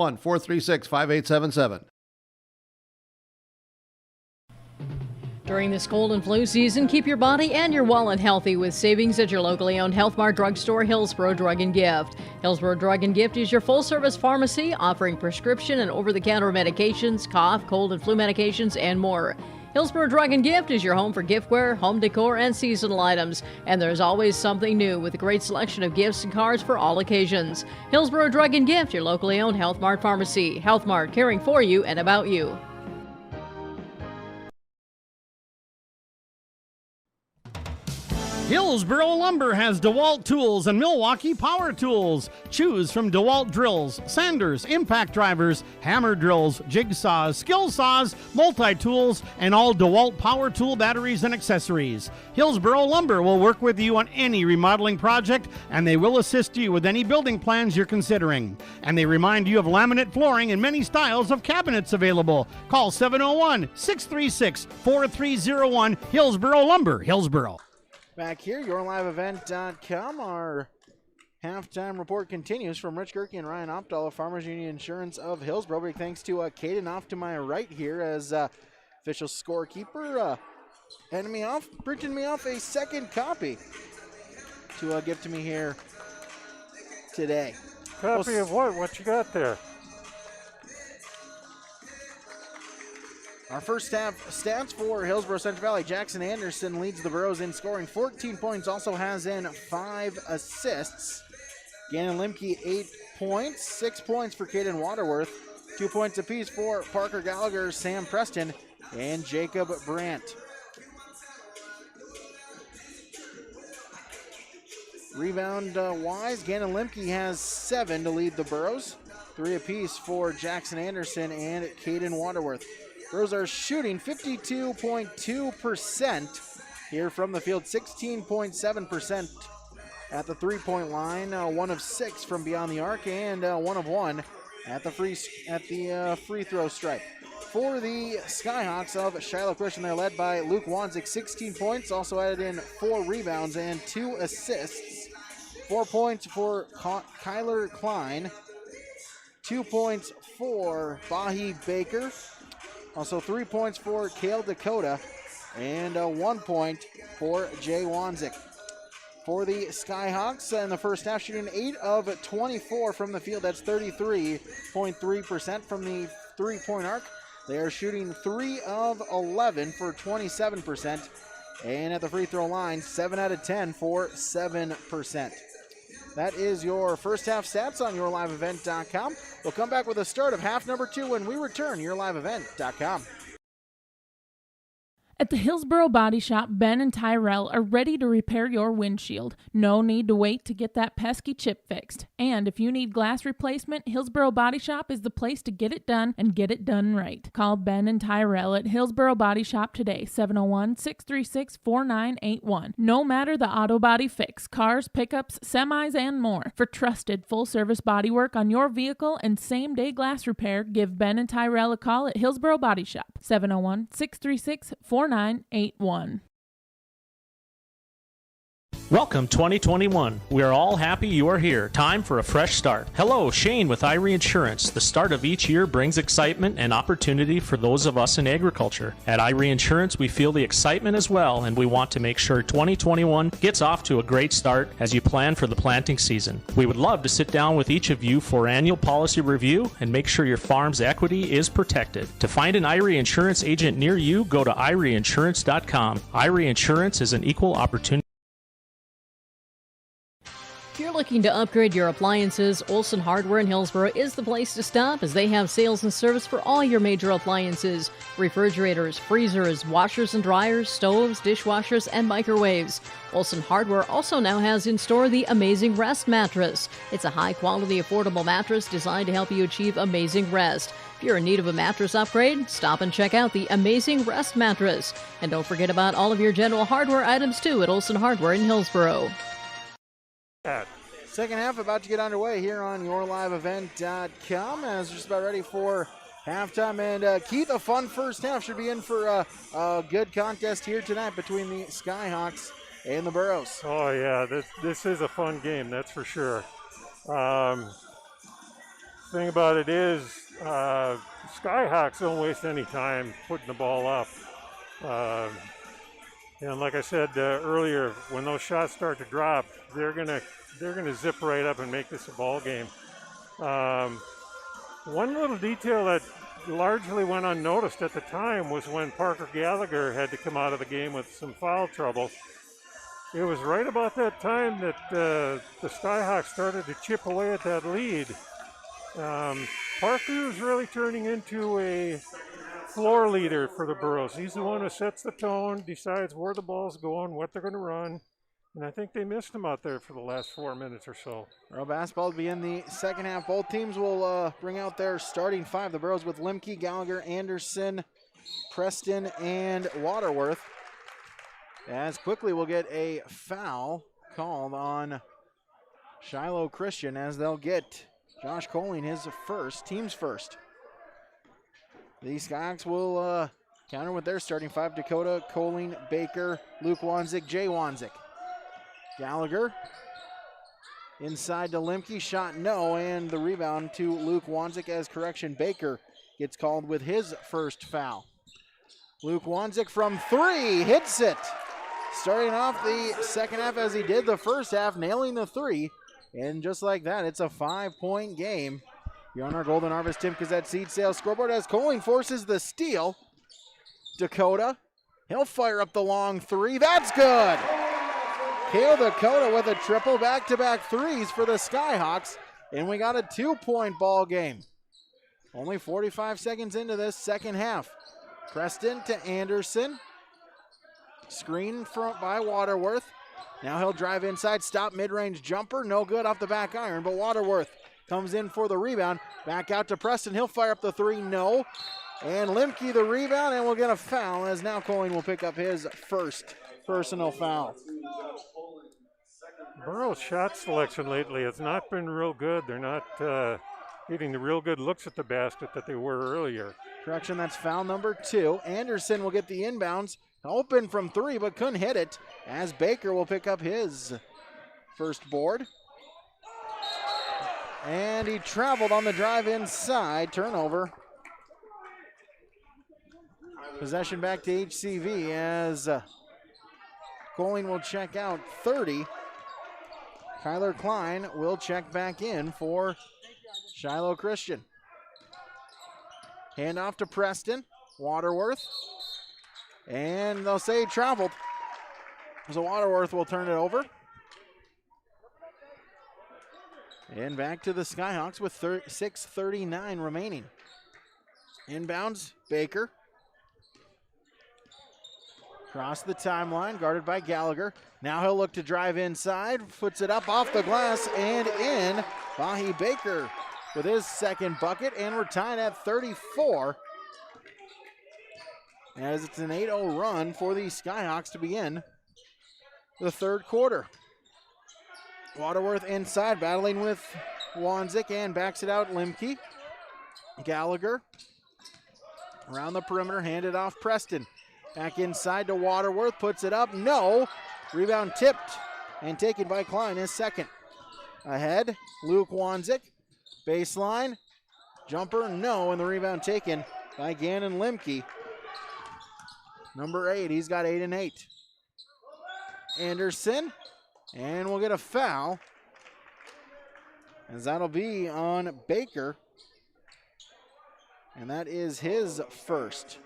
During this cold and flu season, keep your body and your wallet healthy with savings at your locally owned Health Mart drugstore, Hillsboro Drug and Gift. Hillsboro Drug and Gift is your full-service pharmacy offering prescription and over-the-counter medications, cough, cold and flu medications, and more. Hillsboro Drug and Gift is your home for giftware, home decor, and seasonal items. And there's always something new with a great selection of gifts and cards for all occasions. Hillsboro Drug and Gift, your locally owned Health Mart pharmacy. Health Mart, caring for you and about you. Hillsboro Lumber has DeWalt tools and Milwaukee power tools. Choose from DeWalt drills, sanders, impact drivers, hammer drills, jigsaws, skill saws, multi-tools, and all DeWalt power tool batteries and accessories. Hillsboro Lumber will work with you on any remodeling project, and they will assist you with any building plans you're considering. And they remind you of laminate flooring and many styles of cabinets available. Call 701-636-4301, Hillsboro Lumber, Hillsboro. Back here, yourliveevent.com. Our halftime report continues from Rich Gerke and Ryan Opdahl of Farmers Union Insurance of Hillsboro. Big thanks to Caden off to my right here as official scorekeeper printing me off a second copy to give to me here today. Copy of what? What you got there? Our first half stats for Hillsboro Central Valley. Jackson Anderson leads the Burros in scoring 14 points, also has in 5 assists. Gannon Limke 8 points, 6 points for Caden Waterworth, 2 points apiece for Parker Gallagher, Sam Preston, and Jacob Brandt. Rebound wise, Gannon Limke has 7 to lead the Burros, 3 apiece for Jackson Anderson and Caden Waterworth. Burros are shooting 52.2% here from the field, 16.7% at the three-point line, 1 of 6 from beyond the arc, and 1 of 1 at the free throw stripe. For the Skyhawks of Shiloh Christian, they're led by Luke Wanzik, 16 points, also added in 4 rebounds and 2 assists. 4 points for Kyler Klein, 2 points for Bahi Baker, also 3 points for Kale Dakota, and 1 point for Jay Wanzik. For the Skyhawks in the first half, shooting 8 of 24 from the field. That's 33.3% from the three-point arc. They are shooting 3 of 11 for 27%. And at the free throw line, 7 out of 10 for 7%. That is your first half stats on YourLiveEvent.com. We'll come back with the start of half number 2 when we return. YourLiveEvent.com. At the Hillsboro Body Shop, Ben and Tyrell are ready to repair your windshield. No need to wait to get that pesky chip fixed. And if you need glass replacement, Hillsboro Body Shop is the place to get it done and get it done right. Call Ben and Tyrell at Hillsboro Body Shop today, 701-636-4981. No matter the auto body fix, cars, pickups, semis, and more. For trusted full-service body work on your vehicle and same-day glass repair, give Ben and Tyrell a call at Hillsboro Body Shop, 701-636-4981. Welcome 2021. We are all happy you are here. Time for a fresh start. Hello, Shane with Irie Insurance. The start of each year brings excitement and opportunity for those of us in agriculture. At Irie Insurance, we feel the excitement as well, and we want to make sure 2021 gets off to a great start as you plan for the planting season. We would love to sit down with each of you for annual policy review and make sure your farm's equity is protected. To find an Irie Insurance agent near you, go to IrieInsurance.com. Irie Insurance is an equal opportunity. If you're looking to upgrade your appliances, Olson Hardware in Hillsboro is the place to stop, as they have sales and service for all your major appliances: refrigerators, freezers, washers and dryers, stoves, dishwashers, and microwaves. Olson Hardware also now has in store the Amazing Rest mattress. It's a high-quality, affordable mattress designed to help you achieve amazing rest. If you're in need of a mattress upgrade, stop and check out the Amazing Rest mattress. And don't forget about all of your general hardware items, too, at Olson Hardware in Hillsboro. Second half about to get underway here on YourLiveEvent.com, as we're just about ready for halftime. And Keith, a fun first half. Should be in for a good contest here tonight between the Skyhawks and the Burros. Oh, yeah, this is a fun game, that's for sure. Thing about it is, Skyhawks don't waste any time putting the ball up. And like I said earlier, when those shots start to drop, they're gonna zip right up and make this a ball game. One little detail that largely went unnoticed at the time was when Parker Gallagher had to come out of the game with some foul trouble. It was right about that time that the Skyhawks started to chip away at that lead. Parker is really turning into a floor leader for the Burros. He's the one who sets the tone, decides where the ball's going, what they're going to run. And I think they missed him out there for the last 4 minutes or so. Burro basketball will be in the second half. Both teams will bring out their starting 5. The Burros with Limke, Gallagher, Anderson, Preston, and Waterworth. As quickly we'll get a foul called on Shiloh Christian, as they'll get Josh Coling his first, team's first. The Skyhawks will counter with their starting 5. Dakota, Coling, Baker, Luke Wanzik, Jay Wanzik. Gallagher inside to Limke, shot no, and the rebound to Luke Wanzik as correction. Baker gets called with his first foul. Luke Wanzik from 3 hits it. starting off the second half as he did the first half, nailing the three. And just like that, it's a 5-point game. Here on our Golden Harvest Tim Cassette seed sales scoreboard as Coling forces the steal. Dakota, he'll fire up the long three. That's good. Kale Dakota with a triple, back-to-back threes for the Skyhawks. And we got a 2-point ball game. Only 45 seconds into this second half. Preston to Anderson. Screen front by Waterworth. Now he'll drive inside, stop mid-range jumper. No good off the back iron, but Waterworth comes in for the rebound. Back out to Preston. He'll fire up the three. No. And Limke the rebound, and we'll get a foul as now Coling will pick up his first personal foul. Burrow's shot selection lately has not been real good. They're not getting the real good looks at the basket that they were earlier. Correction, that's foul number 2. Anderson will get the inbounds. Open from 3, but couldn't hit it as Baker will pick up his first board. And he traveled on the drive inside. Turnover. Possession back to HCV as Coling will check out 30. Kyler Klein will check back in for Shiloh Christian. Handoff to Preston. Waterworth. And they'll say he traveled. So Waterworth will turn it over. And back to the Skyhawks with 6:39 remaining. Inbounds, Baker. Across the timeline, guarded by Gallagher. Now he'll look to drive inside, puts it up off the glass and in. Bahi Baker with his second bucket, and we're tied at 34. As it's an 8-0 run for the Skyhawks to begin the third quarter. Waterworth inside, battling with Wanzik and backs it out Limke. Gallagher around the perimeter, handed off Preston. Back inside to Waterworth, puts it up, no. Rebound tipped and taken by Klein, his second. Ahead, Luke Wanzik, baseline, jumper, no, and the rebound taken by Gannon Limke. Number 8, he's got 8 and 8. Anderson, and we'll get a foul, as that'll be on Baker, and that is his first.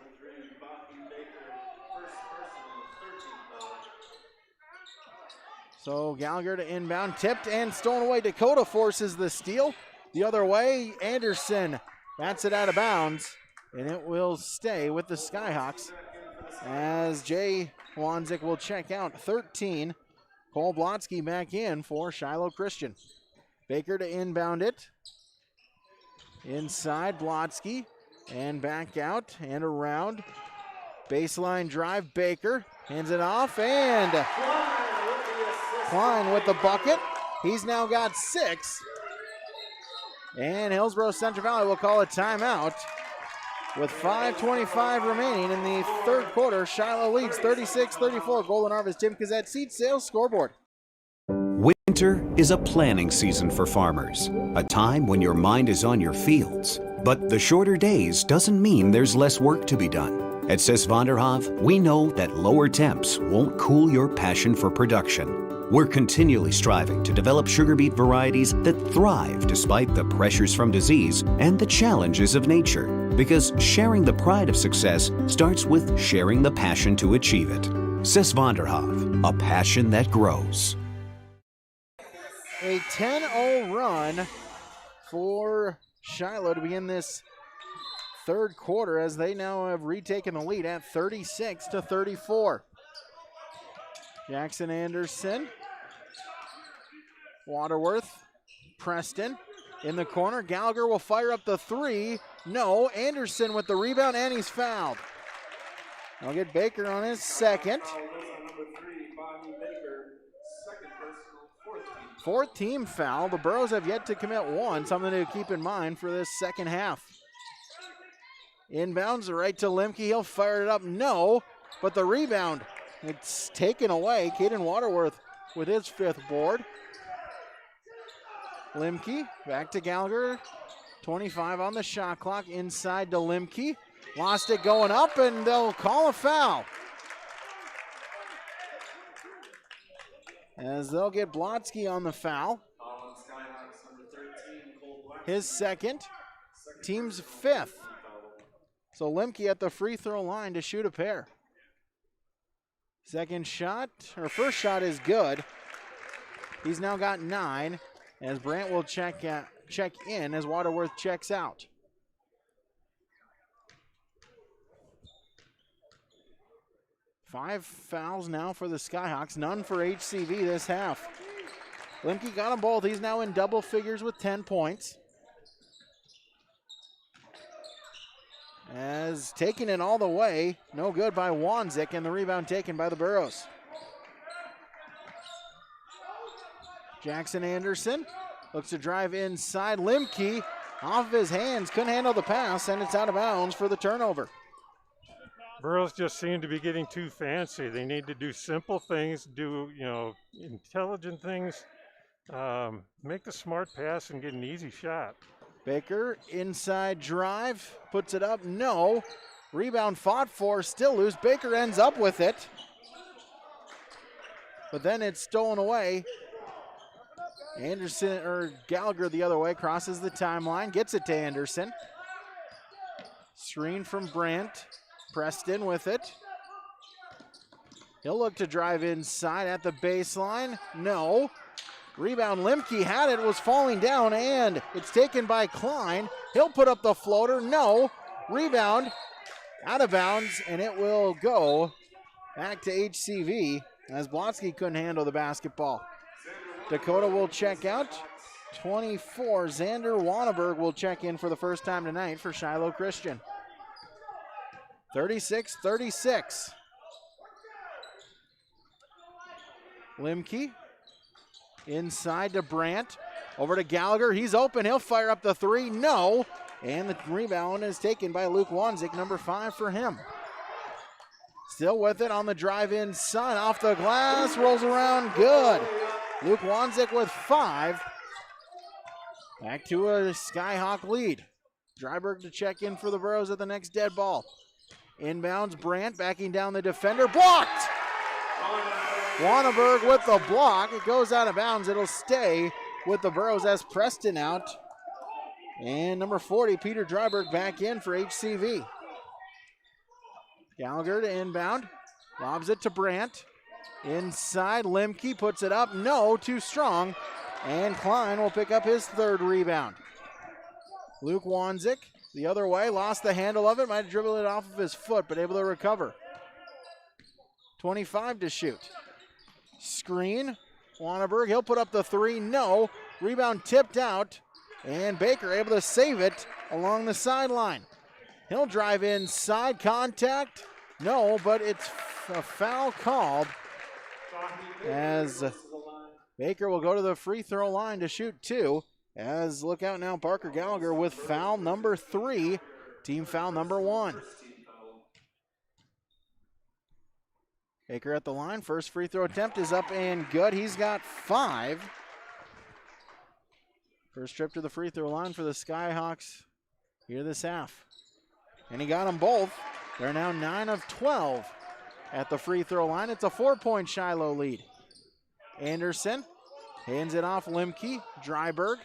So Gallagher to inbound, tipped and stolen away. Dakota forces the steal. The other way, Anderson bats it out of bounds, and it will stay with the Skyhawks as Jay Wanzik will check out 13. Cole Blotsky back in for Shiloh Christian. Baker to inbound it. Inside, Blotsky, and back out and around. Baseline drive, Baker hands it off, and Klein with the bucket. He's now got 6. And Hillsboro Central Valley will call a timeout. With 5:25 remaining in the third quarter, Shiloh leads 36-34. Golden Harvest Tim Cassette seed sales scoreboard. Winter is a planning season for farmers, a time when your mind is on your fields. But the shorter days doesn't mean there's less work to be done. At Sis van der Haaf, we know that lower temps won't cool your passion for production. We're continually striving to develop sugar beet varieties that thrive despite the pressures from disease and the challenges of nature. Because sharing the pride of success starts with sharing the passion to achieve it. Sis van der Haaf, a passion that grows. A 10-0 run for Shiloh to begin this third quarter as they now have retaken the lead at 36-34. Jackson Anderson, Waterworth, Preston in the corner. Gallagher will fire up the three. No, Anderson with the rebound, and he's fouled. I'll get Baker on his second. Fourth team foul. The Burros have yet to commit one, something to keep in mind for this second half. Inbounds right to Limke. He'll fire it up. No, but the rebound, it's taken away. Caden Waterworth with his 5th board. Limke back to Gallagher. 25 on the shot clock. Inside to Limke. Lost it going up, and they'll call a foul. as they'll get Blotsky on the foul. His second, team's fifth. So Lemke at the free throw line to shoot a pair. Second shot, or first shot is good. He's now got 9, as Brandt will check in as Waterworth checks out. Five fouls now for the Skyhawks, none for HCV this half. Lemke got them both. He's now in double figures with 10 points. As taking it all the way, no good by Wanzik, and the rebound taken by the Burros. Jackson Anderson looks to drive inside. Lemke off of his hands, couldn't handle the pass, and it's out of bounds for the turnover. Burros just seem to be getting too fancy. They need to do simple things, do intelligent things, make the smart pass and get an easy shot. Baker, inside drive, puts it up, no. Rebound fought for, still loose. Baker ends up with it. But then it's stolen away. Gallagher the other way, crosses the timeline, gets it to Anderson. Screen from Brandt. Preston with it. He'll look to drive inside at the baseline. No. Rebound, Lemke had it, was falling down, and it's taken by Klein. He'll put up the floater. No. Rebound, out of bounds, and it will go back to HCV as Blotsky couldn't handle the basketball. Dakota will check out. 24, Xander Wanneberg will check in for the first time tonight for Shiloh Christian. 36-36. Lemke inside to Brandt. Over to Gallagher. He's open. He'll fire up the three. No. And the rebound is taken by Luke Wanzik, number 5 for him. Still with it on the drive inside. Off the glass. Rolls around. Good. Luke Wanzik with 5. Back to a Skyhawk lead. Dryberg to check in for the Burros at the next dead ball. Inbounds, Brandt backing down the defender. Blocked! Wanneberg with the block. It goes out of bounds. It'll stay with the Burros as Preston out. And number 40, Peter Dryberg, back in for HCV. Gallagher to inbound. Lobs it to Brandt. Inside, Lemke puts it up. No, too strong. And Klein will pick up his 3rd rebound. Luke Wanzik the other way, lost the handle of it, might have dribbled it off of his foot, but able to recover. 25 to shoot. Screen, Wanneberg, he'll put up the 3, no. Rebound tipped out, and Baker able to save it along the sideline. He'll drive inside, contact, no, but it's a foul called as Baker will go to the free throw line to shoot 2. As look out now, Parker Gallagher with foul number 3, team foul number 1. Baker at the line, first free throw attempt is up and good. He's got 5. First trip to the free throw line for the Skyhawks here this half. And he got them both. They're now 9 of 12 at the free throw line. It's a 4-point Shiloh lead. Anderson hands it off Lemke, Dryberg.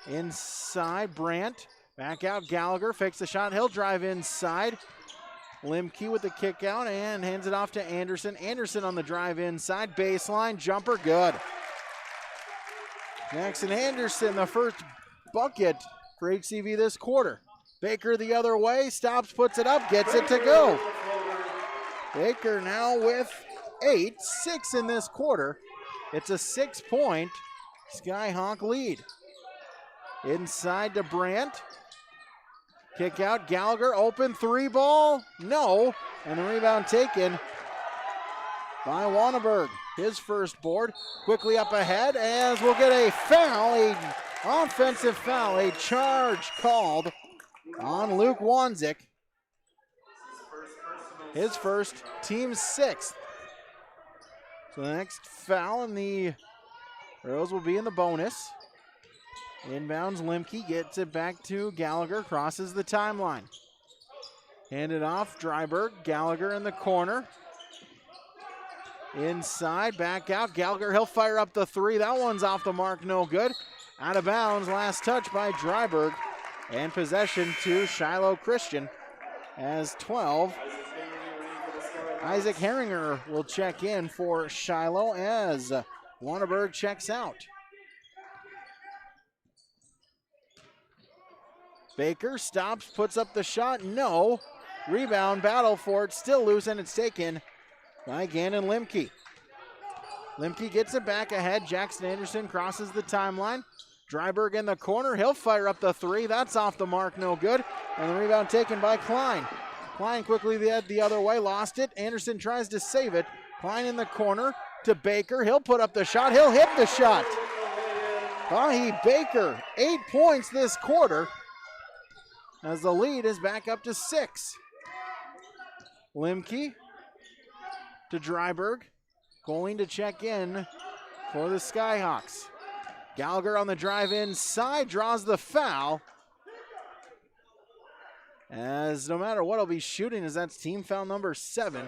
Inside, Brandt. Back out, Gallagher fakes the shot. He'll drive inside. Lemke with the kick out and hands it off to Anderson. Anderson on the drive inside. Baseline, jumper, good. Jackson Anderson, the first bucket for HCV this quarter. Baker the other way, stops, puts it up, gets it to go. Baker now with 6 in this quarter. It's a 6-point Skyhawk lead. Inside to Brandt. Kick out, Gallagher, open 3 ball, no. And the rebound taken by Wanneberg. His first board, quickly up ahead as we'll get a foul, an offensive foul, a charge called on Luke Wanzik. His first, team 6th. So the next foul and the Burros will be in the bonus. Inbounds, Lemke gets it back to Gallagher, crosses the timeline. Handed off, Dryberg, Gallagher in the corner. Inside, back out. Gallagher, he'll fire up the three. That one's off the mark, no good. Out of bounds, last touch by Dryburgh. And possession to Shiloh Christian as 12. Isaac Herringer will check in for Shiloh as Wanneberg checks out. Baker stops, puts up the shot, no. Rebound, battle for it, still loose, and it's taken by Gannon Limke. Limke gets it back ahead. Jackson Anderson crosses the timeline. Dryburgh in the corner. He'll fire up the three. That's off the mark, no good. And the rebound taken by Klein. Klein quickly the other way, lost it. Anderson tries to save it. Klein in the corner to Baker. He'll put up the shot. He'll hit the shot. Bahi Baker, 8 points this quarter as the lead is back up to 6. Limke to Dryburgh, going to check in for the Skyhawks. Gallagher on the drive inside, draws the foul. As no matter what he'll be shooting, as that's team foul number 7.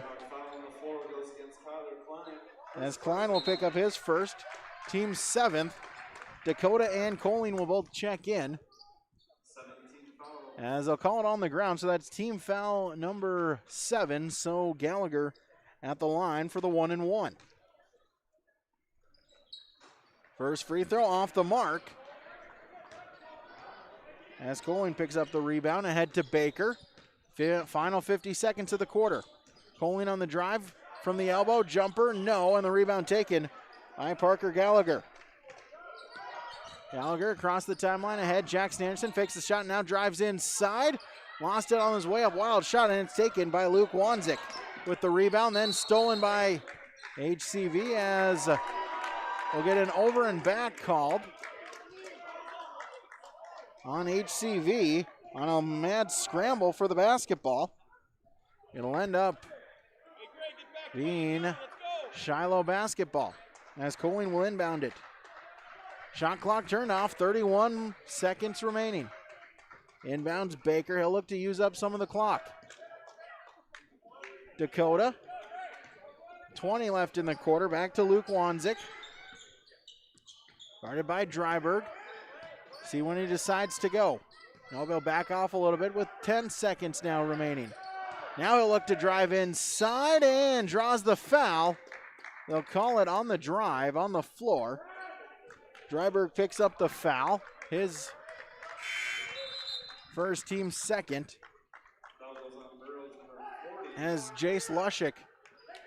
As Klein will pick up his first, team 7th. Dakota and Coling will both check in. As they'll call it on the ground, so that's team foul number 7. So Gallagher at the line for the 1-and-1. First free throw off the mark. As Coling picks up the rebound, ahead to Baker. Final 50 seconds of the quarter. Coling on the drive from the elbow, jumper, no, and the rebound taken by Parker Gallagher. Gallagher across the timeline ahead. Jackson Anderson fakes the shot, now drives inside. Lost it on his way up, wild shot, and it's taken by Luke Wanzik with the rebound, then stolen by HCV as we'll get an over and back called on HCV on a mad scramble for the basketball. It'll end up being Shiloh basketball as Coling will inbound it. Shot clock turned off, 31 seconds remaining. Inbounds Baker, he'll look to use up some of the clock. Dakota, 20 left in the quarter, back to Luke Wanzik. Guarded by Dryburgh. See when he decides to go. Now he'll back off a little bit with 10 seconds now remaining. Now he'll look to drive inside and draws the foul. They'll call it on the drive, on the floor. Dryburgh picks up the foul. His first, team second. As Jace Lushik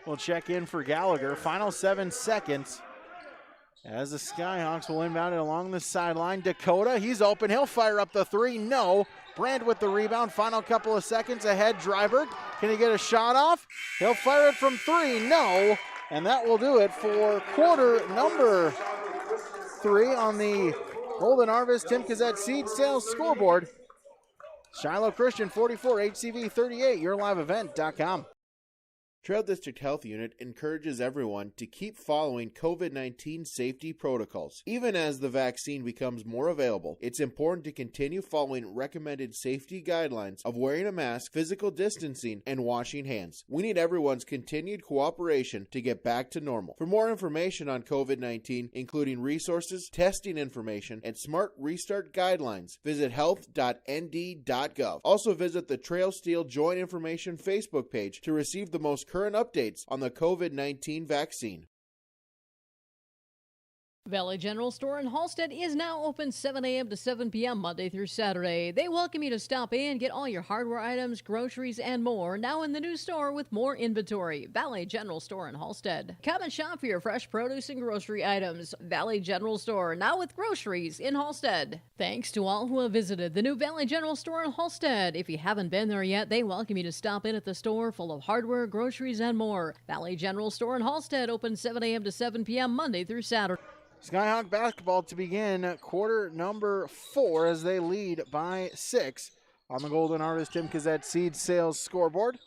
will check in for Gallagher. Final 7 seconds. As the Skyhawks will inbound it along the sideline. Dakota, he's open. He'll fire up the three. No. Brand with the rebound. Final couple of seconds ahead. Dryburgh, can he get a shot off? He'll fire it from 3. No. And that will do it for quarter number 3 on the Golden Harvest Tim Kazette Seed Sales scoreboard. Shiloh Christian 44, HCV 38, yourliveevent.com. Trail District Health Unit encourages everyone to keep following COVID-19 safety protocols. Even as the vaccine becomes more available, it's important to continue following recommended safety guidelines of wearing a mask, physical distancing, and washing hands. We need everyone's continued cooperation to get back to normal. For more information on COVID-19, including resources, testing information, and smart restart guidelines, visit health.nd.gov. Also visit the Trail Steel Joint Information Facebook page to receive the most current updates on the COVID-19 vaccine. Valley General Store in Halstead is now open 7 a.m. to 7 p.m. Monday through Saturday. They welcome you to stop in, get all your hardware items, groceries, and more now in the new store with more inventory. Valley General Store in Halstead. Come and shop for your fresh produce and grocery items. Valley General Store, now with groceries in Halstead. Thanks to all who have visited the new Valley General Store in Halstead. If you haven't been there yet, they welcome you to stop in at the store full of hardware, groceries, and more. Valley General Store in Halstead, open 7 a.m. to 7 p.m. Monday through Saturday. Skyhawk basketball to begin quarter number 4 as they lead by 6 on the Golden Harvest Tim Kazette Seed Sales scoreboard.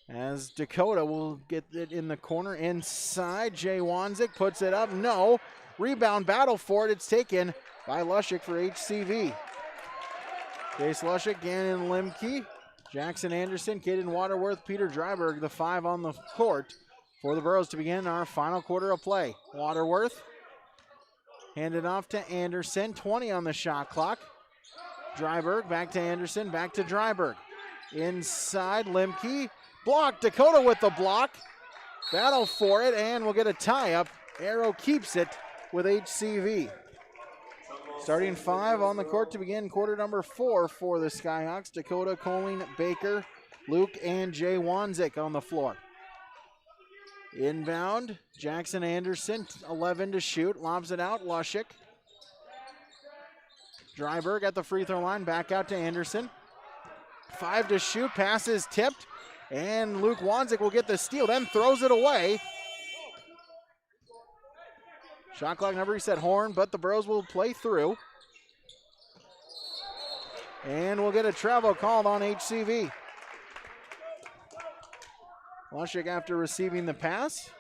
As Dakota will get it in the corner inside. Jay Wanzik puts it up. No. Rebound battle for it. It's taken by Lushik for HCV. Jace Lushik, Gannon Limke, Jackson Anderson, Caden Waterworth, Peter Dryburgh, the 5 on the court for the Burros to begin our final quarter of play. Waterworth handed off to Anderson, 20 on the shot clock. Dryberg back to Anderson, back to Dryberg. Inside, Limke, block, Dakota with the block. Battle for it, and we'll get a tie-up. Arrow keeps it with HCV. Starting 5 on the court to begin quarter number 4 for the Skyhawks. Dakota, Coling, Baker, Luke, and Jay Wanzik on the floor. Inbound, Jackson Anderson, 11 to shoot, lobs it out, Lushik. Dryberg at the free throw line, back out to Anderson. 5 to shoot, pass is tipped, and Luke Wanzik will get the steal, then throws it away. Shot clock never reset, Horn, but the Burros will play through. And we'll get a travel called on HCV. Lushik after receiving the pass.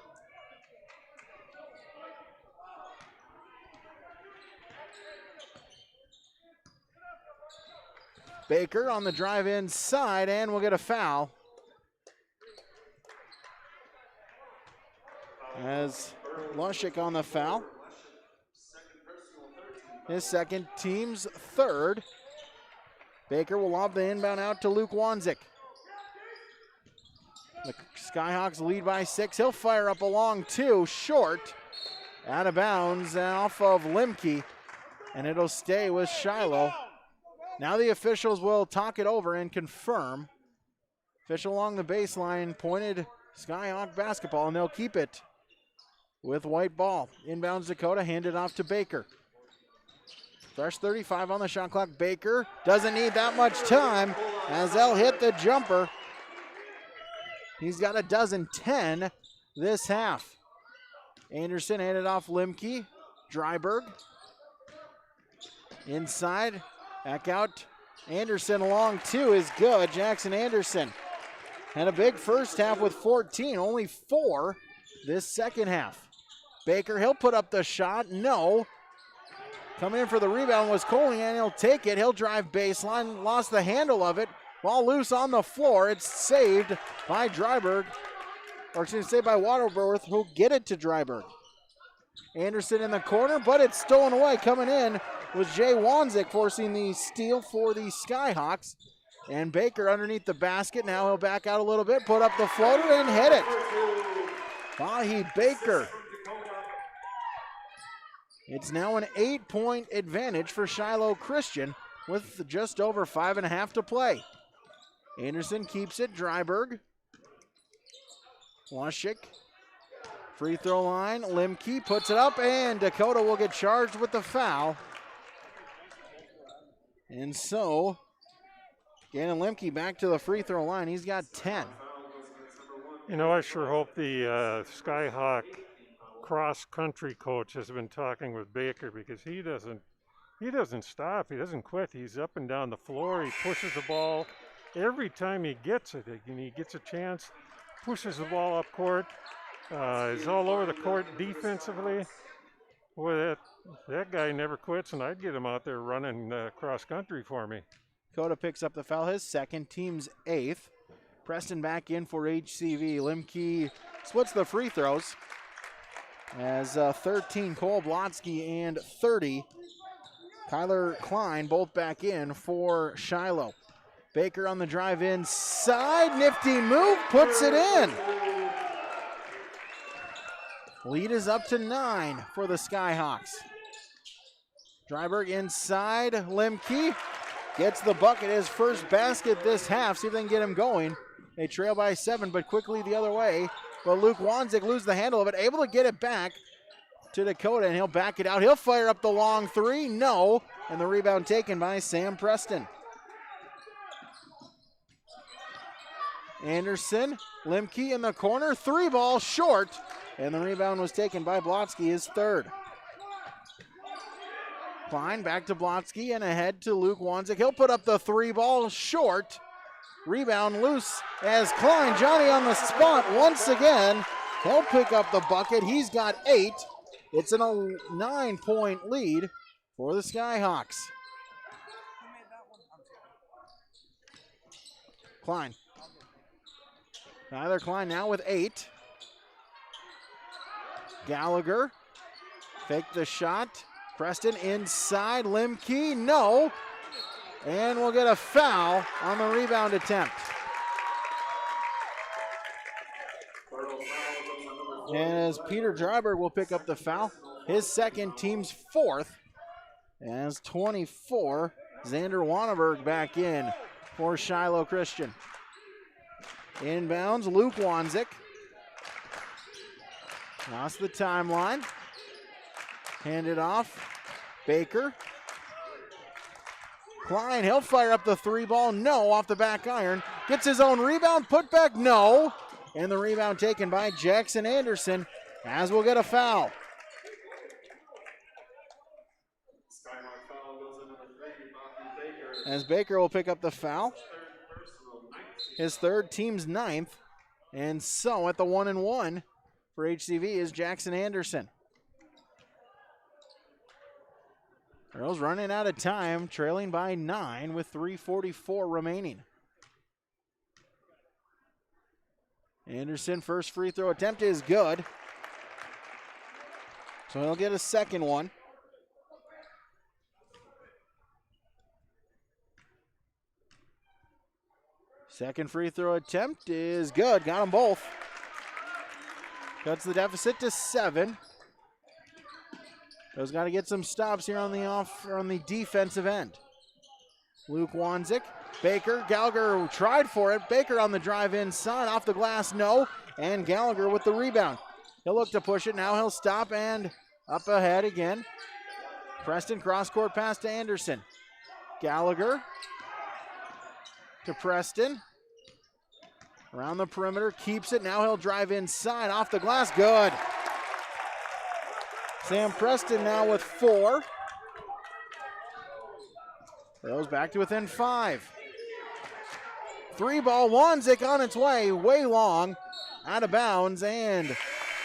Baker on the drive inside, and we'll get a foul. As Lushik on the foul. His second, team's third. Baker will lob the inbound out to Luke Wanzik. The Skyhawks lead by 6. He'll fire up a long 2, short, out of bounds off of Limke, and it'll stay with Shiloh. Now the officials will talk it over and confirm. Official along the baseline pointed Skyhawk basketball, and they'll keep it with white ball. Inbounds Dakota, handed off to Baker. Fresh 35 on the shot clock. Baker doesn't need that much time as they'll hit the jumper. He's got a dozen, 10 this half. Anderson handed off Limke. Dryberg. Inside, back out. Anderson along 2 is good. Jackson Anderson had a big first half with 14, only 4 this second half. Baker, he'll put up the shot. No. Coming in for the rebound was Coling, and he'll take it. He'll drive baseline, lost the handle of it. Ball loose on the floor. It's saved by Dryberg, or excuse me, saved by Waterworth, who'll get it to Dryberg. Anderson in the corner, but it's stolen away. Coming in was Jay Wanzik, forcing the steal for the Skyhawks. And Baker underneath the basket. Now he'll back out a little bit, put up the floater, and hit it. Vahi Baker. It's now an 8-point advantage for Shiloh Christian with just over 5.5 to play. Anderson keeps it. Dryberg. Lushik. Free throw line. Limke puts it up, and Dakota will get charged with the foul. And so, Gannon Limke back to the free throw line. He's got 10. You know, I sure hope the Skyhawk cross-country coach has been talking with Baker, because he doesn't stop. He doesn't quit. He's up and down the floor. He pushes the ball every time he gets it. And he gets a chance, pushes the ball up court. He's all over the court defensively. Boy, that guy never quits, and I'd get him out there running cross-country for me. Dakota picks up the foul, his second, team's 8th. Preston back in for HCV. Limke splits the free throws as 13 Cole Blotsky and 30 Kyler Klein both back in for Shiloh. Baker on the drive inside, nifty move, puts it in. Lead is up to 9 for the Skyhawks. Dryberg inside, Limke gets the bucket, his first basket this half. See if they can get him going. They trail by 7, but quickly the other way. But Luke Wanzik loses the handle of it, able to get it back to Dakota, and he'll back it out. He'll fire up the long 3, no, and the rebound taken by Sam Preston. Anderson, Limke in the corner, 3 ball short, and the rebound was taken by Blotsky, his third. Klein back to Blotsky and ahead to Luke Wanzik. He'll put up the 3 ball short. Rebound loose as Klein, Johnny on the spot once again. He'll pick up the bucket. He's got 8. It's a 9-point lead for the Skyhawks. Klein. Tyler Klein now with 8. Gallagher, fake the shot. Preston inside, Limke, no. And we'll get a foul on the rebound attempt. And as Peter Dryberg will pick up the foul, his second, team's fourth. As 24, Xander Wanneberg back in for Shiloh Christian. Inbounds, Luke Wanzik. Lost the timeline. Handed off. Baker. Klein, he'll fire up the three ball. No, off the back iron. Gets his own rebound, put back, no. And the rebound taken by Jackson Anderson, as we'll get a foul. As Baker will pick up the foul. His third, team's ninth. And so at the 1-1 for HCV is Jackson Anderson. Girls running out of time, trailing by 9 with 3:44 remaining. Anderson, first free throw attempt is good. So he'll get a second one. Second free throw attempt is good. Got them both. Cuts the deficit to 7. Those got to get some stops here on the defensive end. Luke Wanzik, Baker, Gallagher tried for it. Baker on the drive inside, off the glass, no. And Gallagher with the rebound. He'll look to push it. Now he'll stop and up ahead again. Preston, cross-court pass to Anderson. Gallagher to Preston. Around the perimeter, keeps it. Now he'll drive inside, off the glass, good. Sam Preston now with 4. Goes back to within 5. 3-ball, Wanzik on its way long, out of bounds, and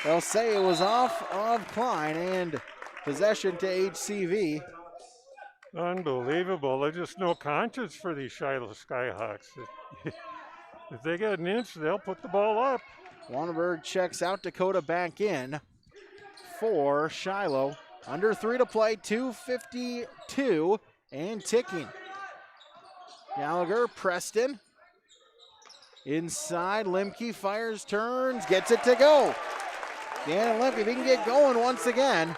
they'll say it was off of Klein, and possession to HCV. Unbelievable. There's just no conscience for these Shiloh Skyhawks. If they get an inch, they'll put the ball up. Wanneberg checks out, Dakota back in for Shiloh. Under 3 to play, 2:52 and ticking. Gallagher, Preston. Inside, Limke fires, turns, gets it to go. Dan Limke, if he can get going once again.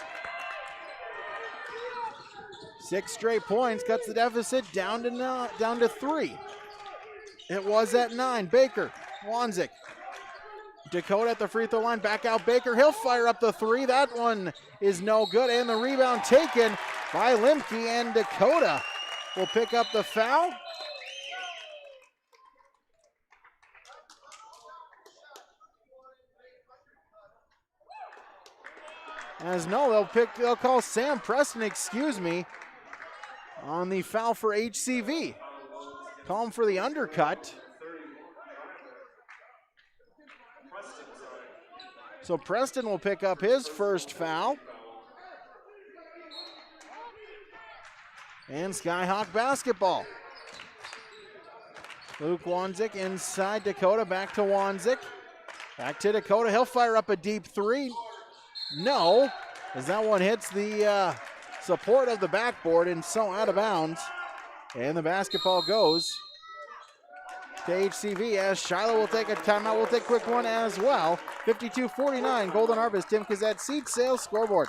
6 straight points, cuts the deficit down to 3. It was at 9. Baker, Wanzik. Dakota at the free throw line, back out Baker. He'll fire up the 3. That one is no good, and the rebound taken by Limke, and Dakota will pick up the foul. As no, they'll call Sam Preston, on the foul for HCV. Call him for the undercut. So Preston will pick up his first foul. And Skyhawk basketball. Luke Wanzik inside Dakota, back to Wanzik. Back to Dakota, he'll fire up a deep 3. No, as that one hits the support of the backboard and so out of bounds. And the basketball goes to HCV as Shiloh will take a timeout. We'll take a quick one as well. 52-49, Golden Harvest, Tim Kazette, seat sales scoreboard.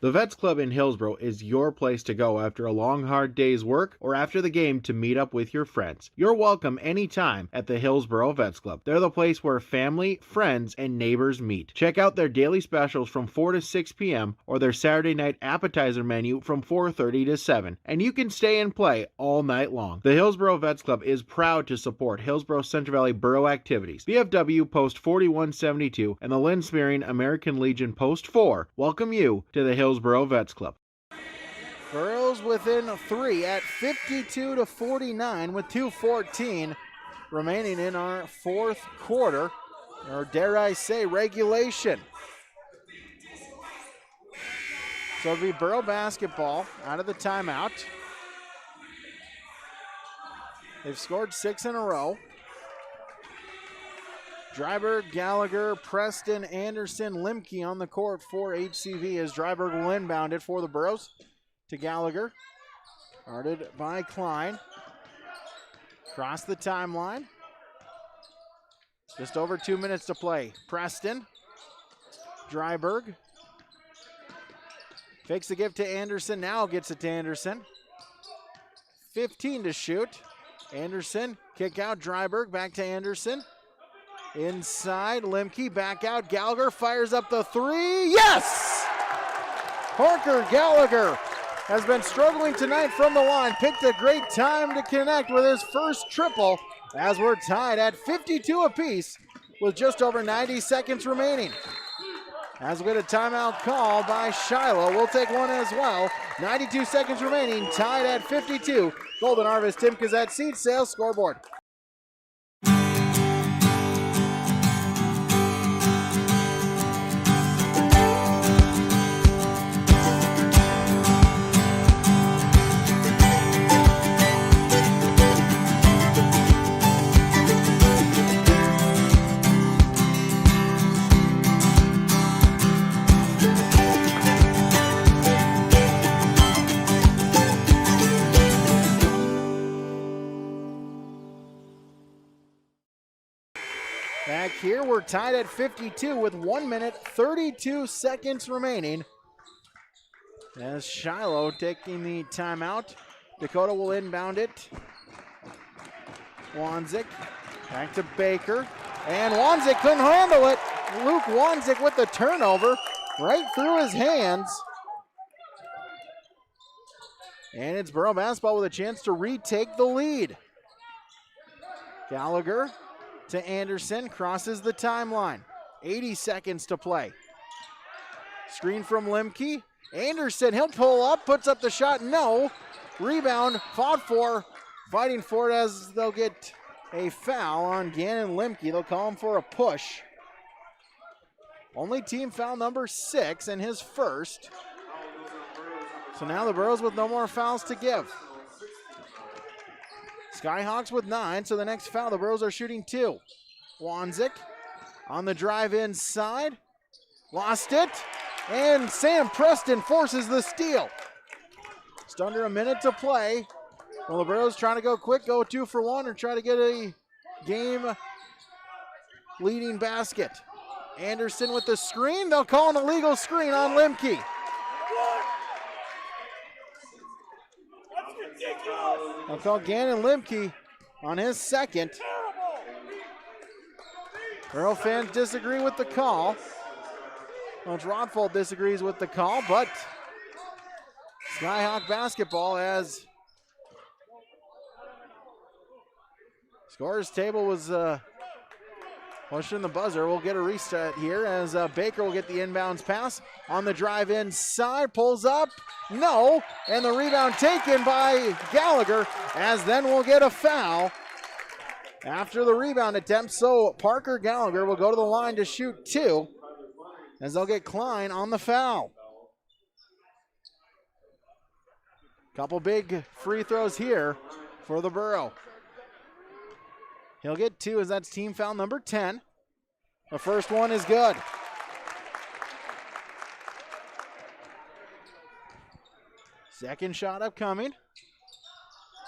The Vets Club in Hillsboro is your place to go after a long, hard day's work or after the game to meet up with your friends. You're welcome anytime at the Hillsboro Vets Club. They're the place where family, friends, and neighbors meet. Check out their daily specials from 4 to 6 p.m. or their Saturday night appetizer menu from 4:30 to 7. And you can stay and play all night long. The Hillsboro Vets Club is proud to support Hillsboro Central Valley Borough activities. VFW Post 4172 and the Lynn Spearing American Legion Post 4 welcome you to the Hillsboro Vets Club. Girls within 3 at 52-49 with 2:14 remaining in our fourth quarter, or dare I say regulation. So it'll be Borough basketball out of the timeout. They've scored 6 in a row. Dryberg, Gallagher, Preston, Anderson, Limke on the court for HCV as Dryberg will inbound it for the Burros to Gallagher. Guarded by Klein. Across the timeline. Just over 2 minutes to play. Preston. Dryberg. Fakes the give to Anderson. Now gets it to Anderson. 15 to shoot. Anderson. Kick out. Dryberg. Back to Anderson. Inside. Limke. Back out. Gallagher fires up the three. Yes! Parker Gallagher has been struggling tonight from the line. Picked a great time to connect with his first triple as we're tied at 52 apiece with just over 90 seconds remaining. As we get a timeout call by Shiloh, we'll take one as well. 92 seconds remaining, tied at 52. Golden Harvest Tim Kazette seed sales scoreboard. Back here, we're tied at 52 with 1 minute, 32 seconds remaining. As Shiloh taking the timeout. Dakota will inbound it. Wanzik back to Baker. And Wanzik couldn't handle it. Luke Wanzik with the turnover right through his hands. And it's Borough basketball with a chance to retake the lead. Gallagher to Anderson, crosses the timeline. 80 seconds to play. Screen from Limke. Anderson, he'll pull up, puts up the shot, no. Rebound, fought for, fighting for it as they'll get a foul on Gannon Limke. They'll call him for a push. Only team foul number 6 and his first. So now the Burros with no more fouls to give. Skyhawks with 9, so the next foul, the Burros are shooting 2. Wanzik on the drive inside. Lost it. And Sam Preston forces the steal. Just under a minute to play. Well, the Burros trying to go quick, go 2 for 1, or try to get a game-leading basket. Anderson with the screen. They'll call an illegal screen on Limke. I'll call Gannon Limke on his second. Earl fans disagree with the call. Coach Rodfold disagrees with the call, but Skyhawk basketball as scorer's table was pushing the buzzer. We'll get a restart here as Baker will get the inbounds pass on the drive inside, pulls up, no, and the rebound taken by Gallagher as then we'll get a foul after the rebound attempt. So Parker Gallagher will go to the line to shoot 2 as they'll get Klein on the foul. Couple big free throws here for the Borough. He'll get 2 as that's team foul number 10. The first one is good. Second shot upcoming.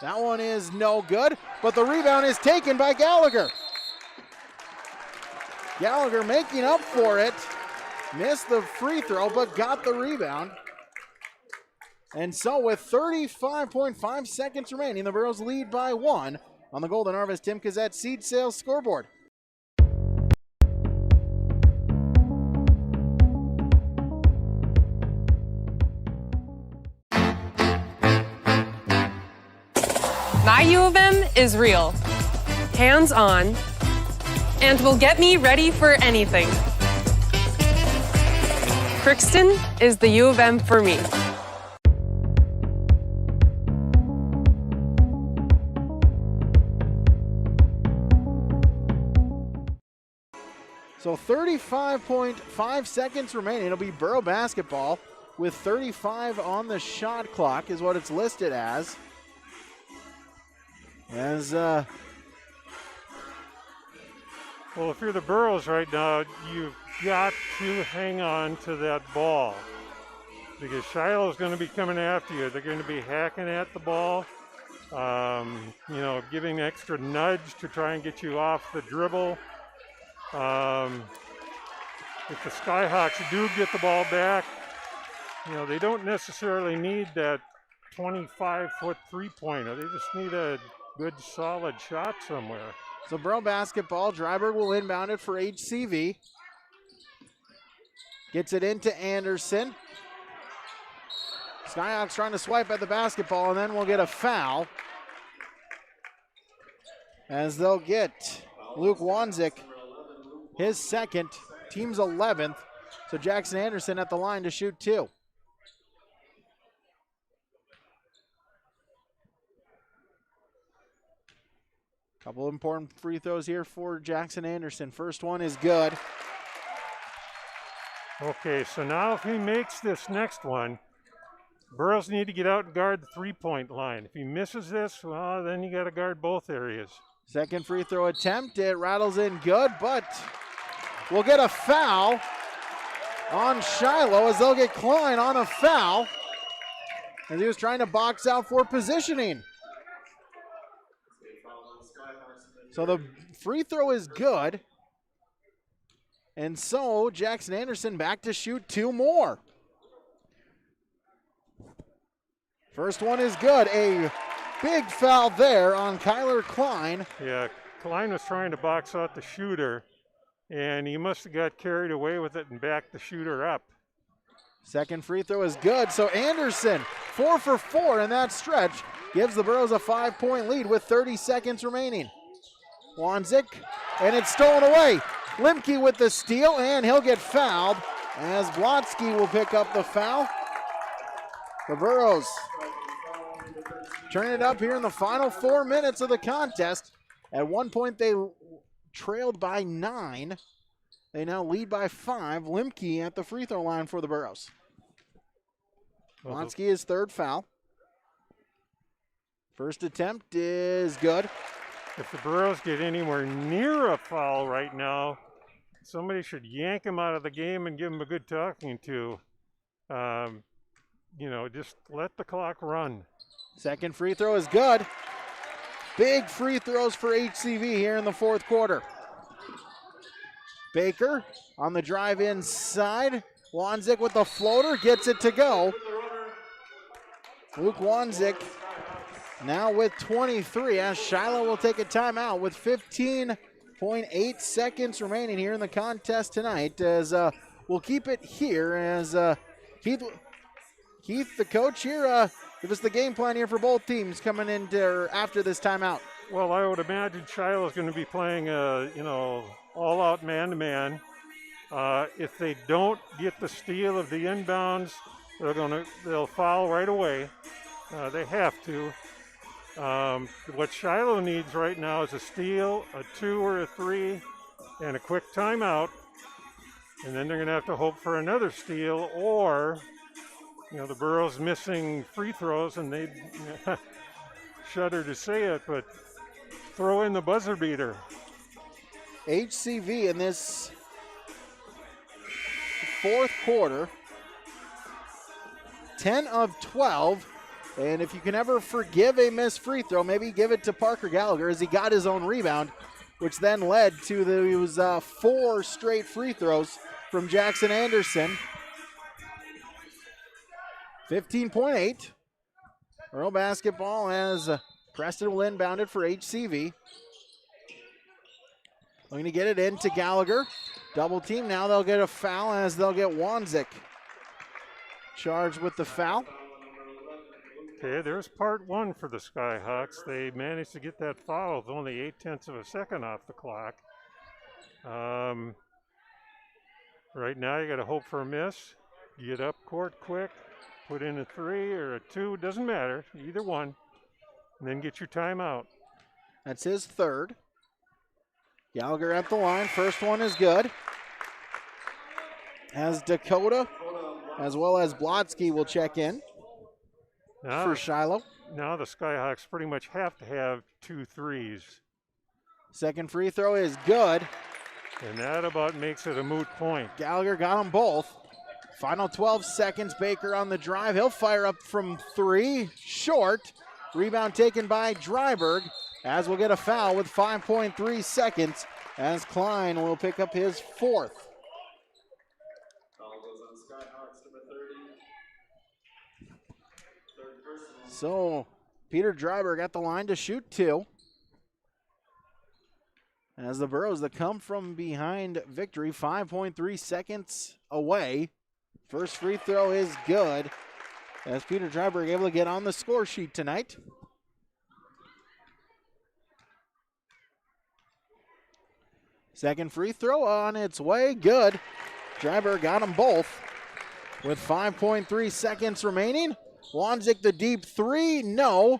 That one is no good, but the rebound is taken by Gallagher. Gallagher making up for it. Missed the free throw, but got the rebound. And so with 35.5 seconds remaining, the Burros lead by 1 on the Golden Harvest Tim Kazette seed sales scoreboard. My U of M is real, hands-on, and will get me ready for anything. Crookston is the U of M for me. So 35.5 seconds remaining. It'll be Borough basketball with 35 on the shot clock is what it's listed as. As Well, if you're the Burros right now, you've got to hang on to that ball because Shiloh's going to be coming after you. They're going to be hacking at the ball, giving an extra nudge to try and get you off the dribble. If the Skyhawks do get the ball back, they don't necessarily need that 25-foot three-pointer. They just need a good, solid shot somewhere. So Bro basketball, Dryberg will inbound it for HCV. Gets it into Anderson. Skyhawks trying to swipe at the basketball, and then we'll get a foul. As they'll get Luke Wanzik, his second, team's 11th. So Jackson Anderson at the line to shoot 2. Couple of important free throws here for Jackson Anderson. First one is good. Okay, so now if he makes this next one, Burros need to get out and guard the three-point line. If he misses this, well, then you got to guard both areas. Second free throw attempt, it rattles in good, but we'll get a foul on Shiloh as they'll get Klein on a foul as he was trying to box out for positioning. So the free throw is good. And so Jackson Anderson back to shoot 2 more. First one is good. A big foul there on Kyler Klein. Yeah, Klein was trying to box out the shooter, and he must have got carried away with it and backed the shooter up. Second free throw is good. So Anderson, 4 for 4 in that stretch, gives the Burros a 5-point lead with 30 seconds remaining. Wanzik, and it's stolen away. Limke with the steal, and he'll get fouled as Blotsky will pick up the foul. The Burros turn it up here in the final 4 minutes of the contest. At one point, they trailed by 9. They now lead by 5. Limke at the free throw line for the Burros. Blotsky his third foul. First attempt is good. If the Burros get anywhere near a foul right now, somebody should yank him out of the game and give him a good talking to. Just let the clock run. Second free throw is good. Big free throws for HCV here in the fourth quarter. Baker on the drive inside. Wanzik with the floater, gets it to go. Luke Wanzik now with 23 as Shiloh will take a timeout with 15.8 seconds remaining here in the contest tonight. As we'll keep it here as Keith, the coach here, give us the game plan here for both teams coming into after this timeout. Well, I would imagine Shiloh's going to be playing, all-out man-to-man. If they don't get the steal of the inbounds, they'll foul right away. They have to. What Shiloh needs right now is a steal, a 2 or a 3, and a quick timeout. And then they're going to have to hope for another steal, or, the Burros missing free throws, and they shudder to say it, but throw in the buzzer beater. HCV in this fourth quarter, 10 of 12. And if you can ever forgive a missed free throw, maybe give it to Parker Gallagher as he got his own rebound, which then led to those 4 straight free throws from Jackson Anderson. 15.8. Earl basketball as Preston will inbound it for HCV. Looking to get it into Gallagher. Double team now. They'll get a foul as they'll get Wanzik charged with the foul. Okay, there's part 1 for the Skyhawks. They managed to get that foul with only 0.8 of a second off the clock. Right now, you got to hope for a miss. Get up court quick, put in a 3 or a 2, doesn't matter, either one, and then get your timeout. That's his third. Gallagher at the line. First one is good. As Dakota, as well as Blotsky will check in. For Shiloh. Now the Skyhawks pretty much have to have 2 threes. Second free throw is good. And that about makes it a moot point. Gallagher got them both. Final 12 seconds. Baker on the drive. He'll fire up from 3. Short. Rebound taken by Dryberg, as we'll get a foul with 5.3 seconds, as Klein will pick up his 4th. So Peter Dryberg at the line to shoot 2. As the Burros that come from behind victory, 5.3 seconds away. First free throw is good, as Peter Dryberg able to get on the score sheet tonight. Second free throw on its way, good. Dryberg got them both with 5.3 seconds remaining. Wanzik the deep 3, no.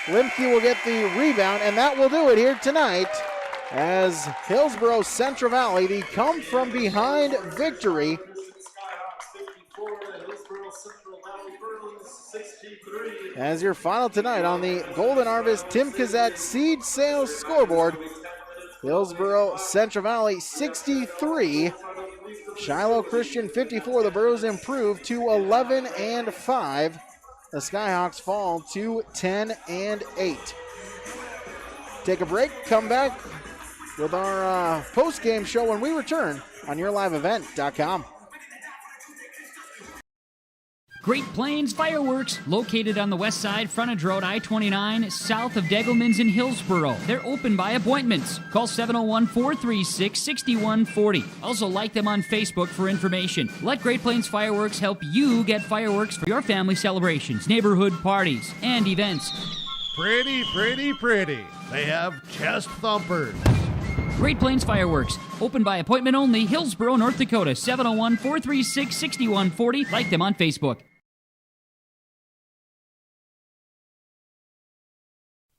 Limke will get the rebound, and that will do it here tonight, as Hillsboro Central Valley, the come from behind victory. As your final tonight on the Golden Harvest Tim Kazette Seed Sales scoreboard, Hillsboro Central Valley 63, Shiloh Christian 54. The Burros improve to 11-5. The Skyhawks fall to 10-8. Take a break, come back with our post-game show when we return on YourLiveEvent.com. Great Plains Fireworks, located on the west side, frontage road I-29, south of Degelman's in Hillsboro. They're open by appointments. Call 701-436-6140. Also like them on Facebook for information. Let Great Plains Fireworks help you get fireworks for your family celebrations, neighborhood parties, and events. Pretty, pretty, pretty. They have chest thumpers. Great Plains Fireworks, open by appointment only, Hillsboro, North Dakota, 701-436-6140. Like them on Facebook.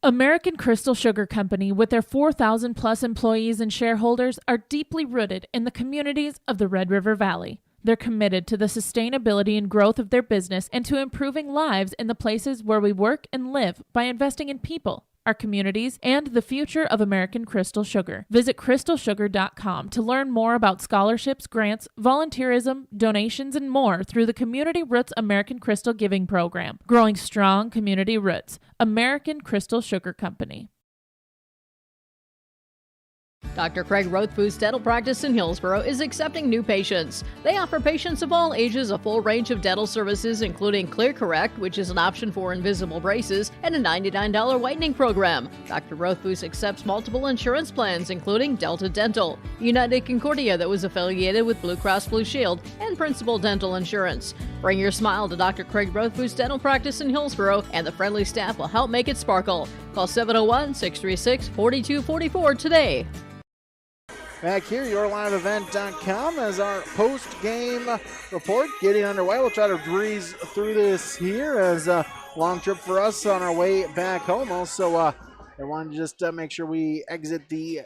American Crystal Sugar Company, with their 4,000 plus employees and shareholders, are deeply rooted in the communities of the Red River Valley. They're committed to the sustainability and growth of their business and to improving lives in the places where we work and live by investing in people, our communities, and the future of American Crystal Sugar. Visit crystalsugar.com to learn more about scholarships, grants, volunteerism, donations, and more through the Community Roots American Crystal Giving Program. Growing strong community roots. American Crystal Sugar Company. Dr. Craig Rothfuss Dental Practice in Hillsboro is accepting new patients. They offer patients of all ages a full range of dental services, including Clear Correct, which is an option for invisible braces, and a $99 whitening program. Dr. Rothfuss accepts multiple insurance plans, including Delta Dental, United Concordia that was affiliated with Blue Cross Blue Shield, and Principal Dental Insurance. Bring your smile to Dr. Craig Rothfuss Dental Practice in Hillsboro, and the friendly staff will help make it sparkle. Call 701-636-4244 today. Back here, YourLiveEvent.com as our post-game report getting underway. We'll try to breeze through this here as a long trip for us on our way back home. Also, I wanted to just make sure we exit the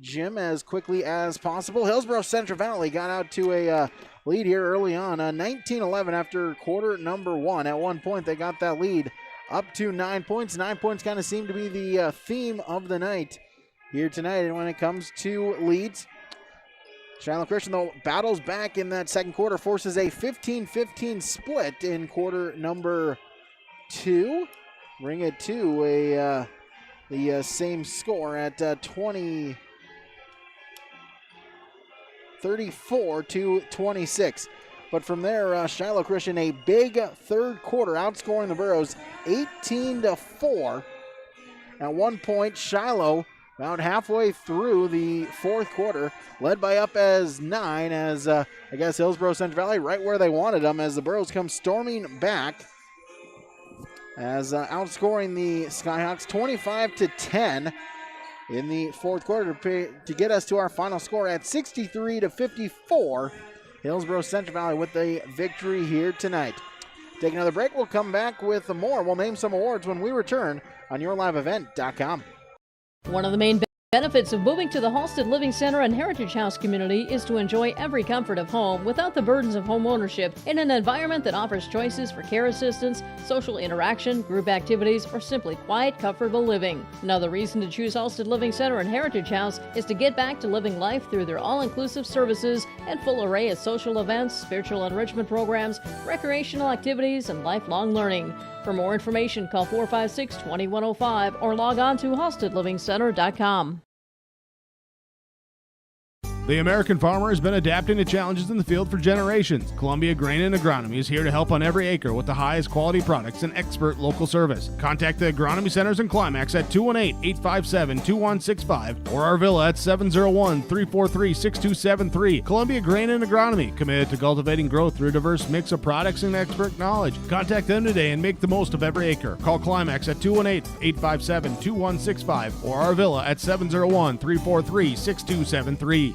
gym as quickly as possible. Hillsboro Central Valley got out to a lead here early on, 19-11 after quarter number 1. At one point, they got that lead up to 9 points. 9 points kind of seemed to be the theme of the night here tonight. And when it comes to leads, Shiloh Christian, though, battles back in that second quarter, forces a 15-15 split in quarter number 2. Bring it to the same score at 34-26. But from there, Shiloh Christian, a big third quarter, outscoring the Burros 18-4. At one point, Shiloh, about halfway through the fourth quarter, led by up as 9, as I guess Hillsboro Central Valley right where they wanted them, as the Burros come storming back, as outscoring the Skyhawks 25-10 in the fourth quarter to get us to our final score at 63-54. Hillsboro Central Valley with a victory here tonight. Take another break. We'll come back with more. We'll name some awards when we return on YourLiveEvent.com. One of the main Benefits of moving to the Halstead Living Center and Heritage House community is to enjoy every comfort of home without the burdens of home ownership in an environment that offers choices for care assistance, social interaction, group activities, or simply quiet, comfortable living. Another reason to choose Halstead Living Center and Heritage House is to get back to living life through their all-inclusive services and full array of social events, spiritual enrichment programs, recreational activities, and lifelong learning. For more information, call 456-2105 or log on to halsteadlivingcenter.com. The American farmer has been adapting to challenges in the field for generations. Columbia Grain and Agronomy is here to help on every acre with the highest quality products and expert local service. Contact the Agronomy Centers in Climax at 218-857-2165 or our Villa at 701-343-6273. Columbia Grain and Agronomy, committed to cultivating growth through a diverse mix of products and expert knowledge. Contact them today and make the most of every acre. Call Climax at 218-857-2165 or our Villa at 701-343-6273.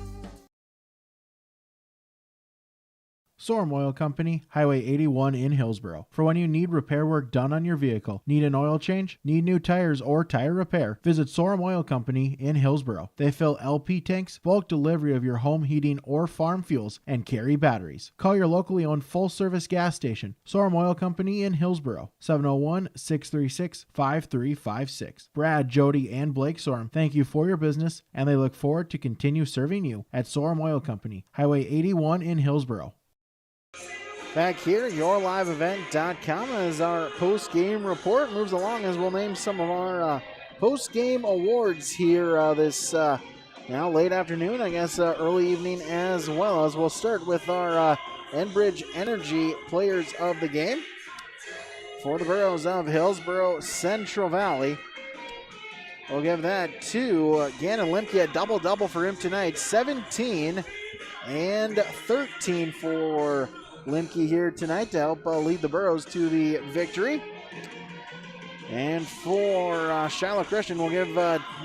Sorum Oil Company, Highway 81 in Hillsboro. For when you need repair work done on your vehicle, need an oil change, need new tires, or tire repair, visit Sorum Oil Company in Hillsboro. They fill LP tanks, bulk delivery of your home heating or farm fuels, and carry batteries. Call your locally owned full-service gas station, Sorum Oil Company in Hillsboro, 701-636-5356. Brad, Jody, and Blake Sorum thank you for your business, and they look forward to continue serving you at Sorum Oil Company, Highway 81 in Hillsboro. Back here at yourliveevent.com as our post-game report moves along, as we'll name some of our post-game awards here this now late afternoon, I guess early evening as well, as we'll start with our Enbridge Energy Players of the Game for the boroughs of Hillsboro, Central Valley. We'll give that to Gannon Limke, a double-double for him tonight, 17 and 13 for Limke here tonight to help lead the Burros to the victory. And for Shiloh Christian, we'll give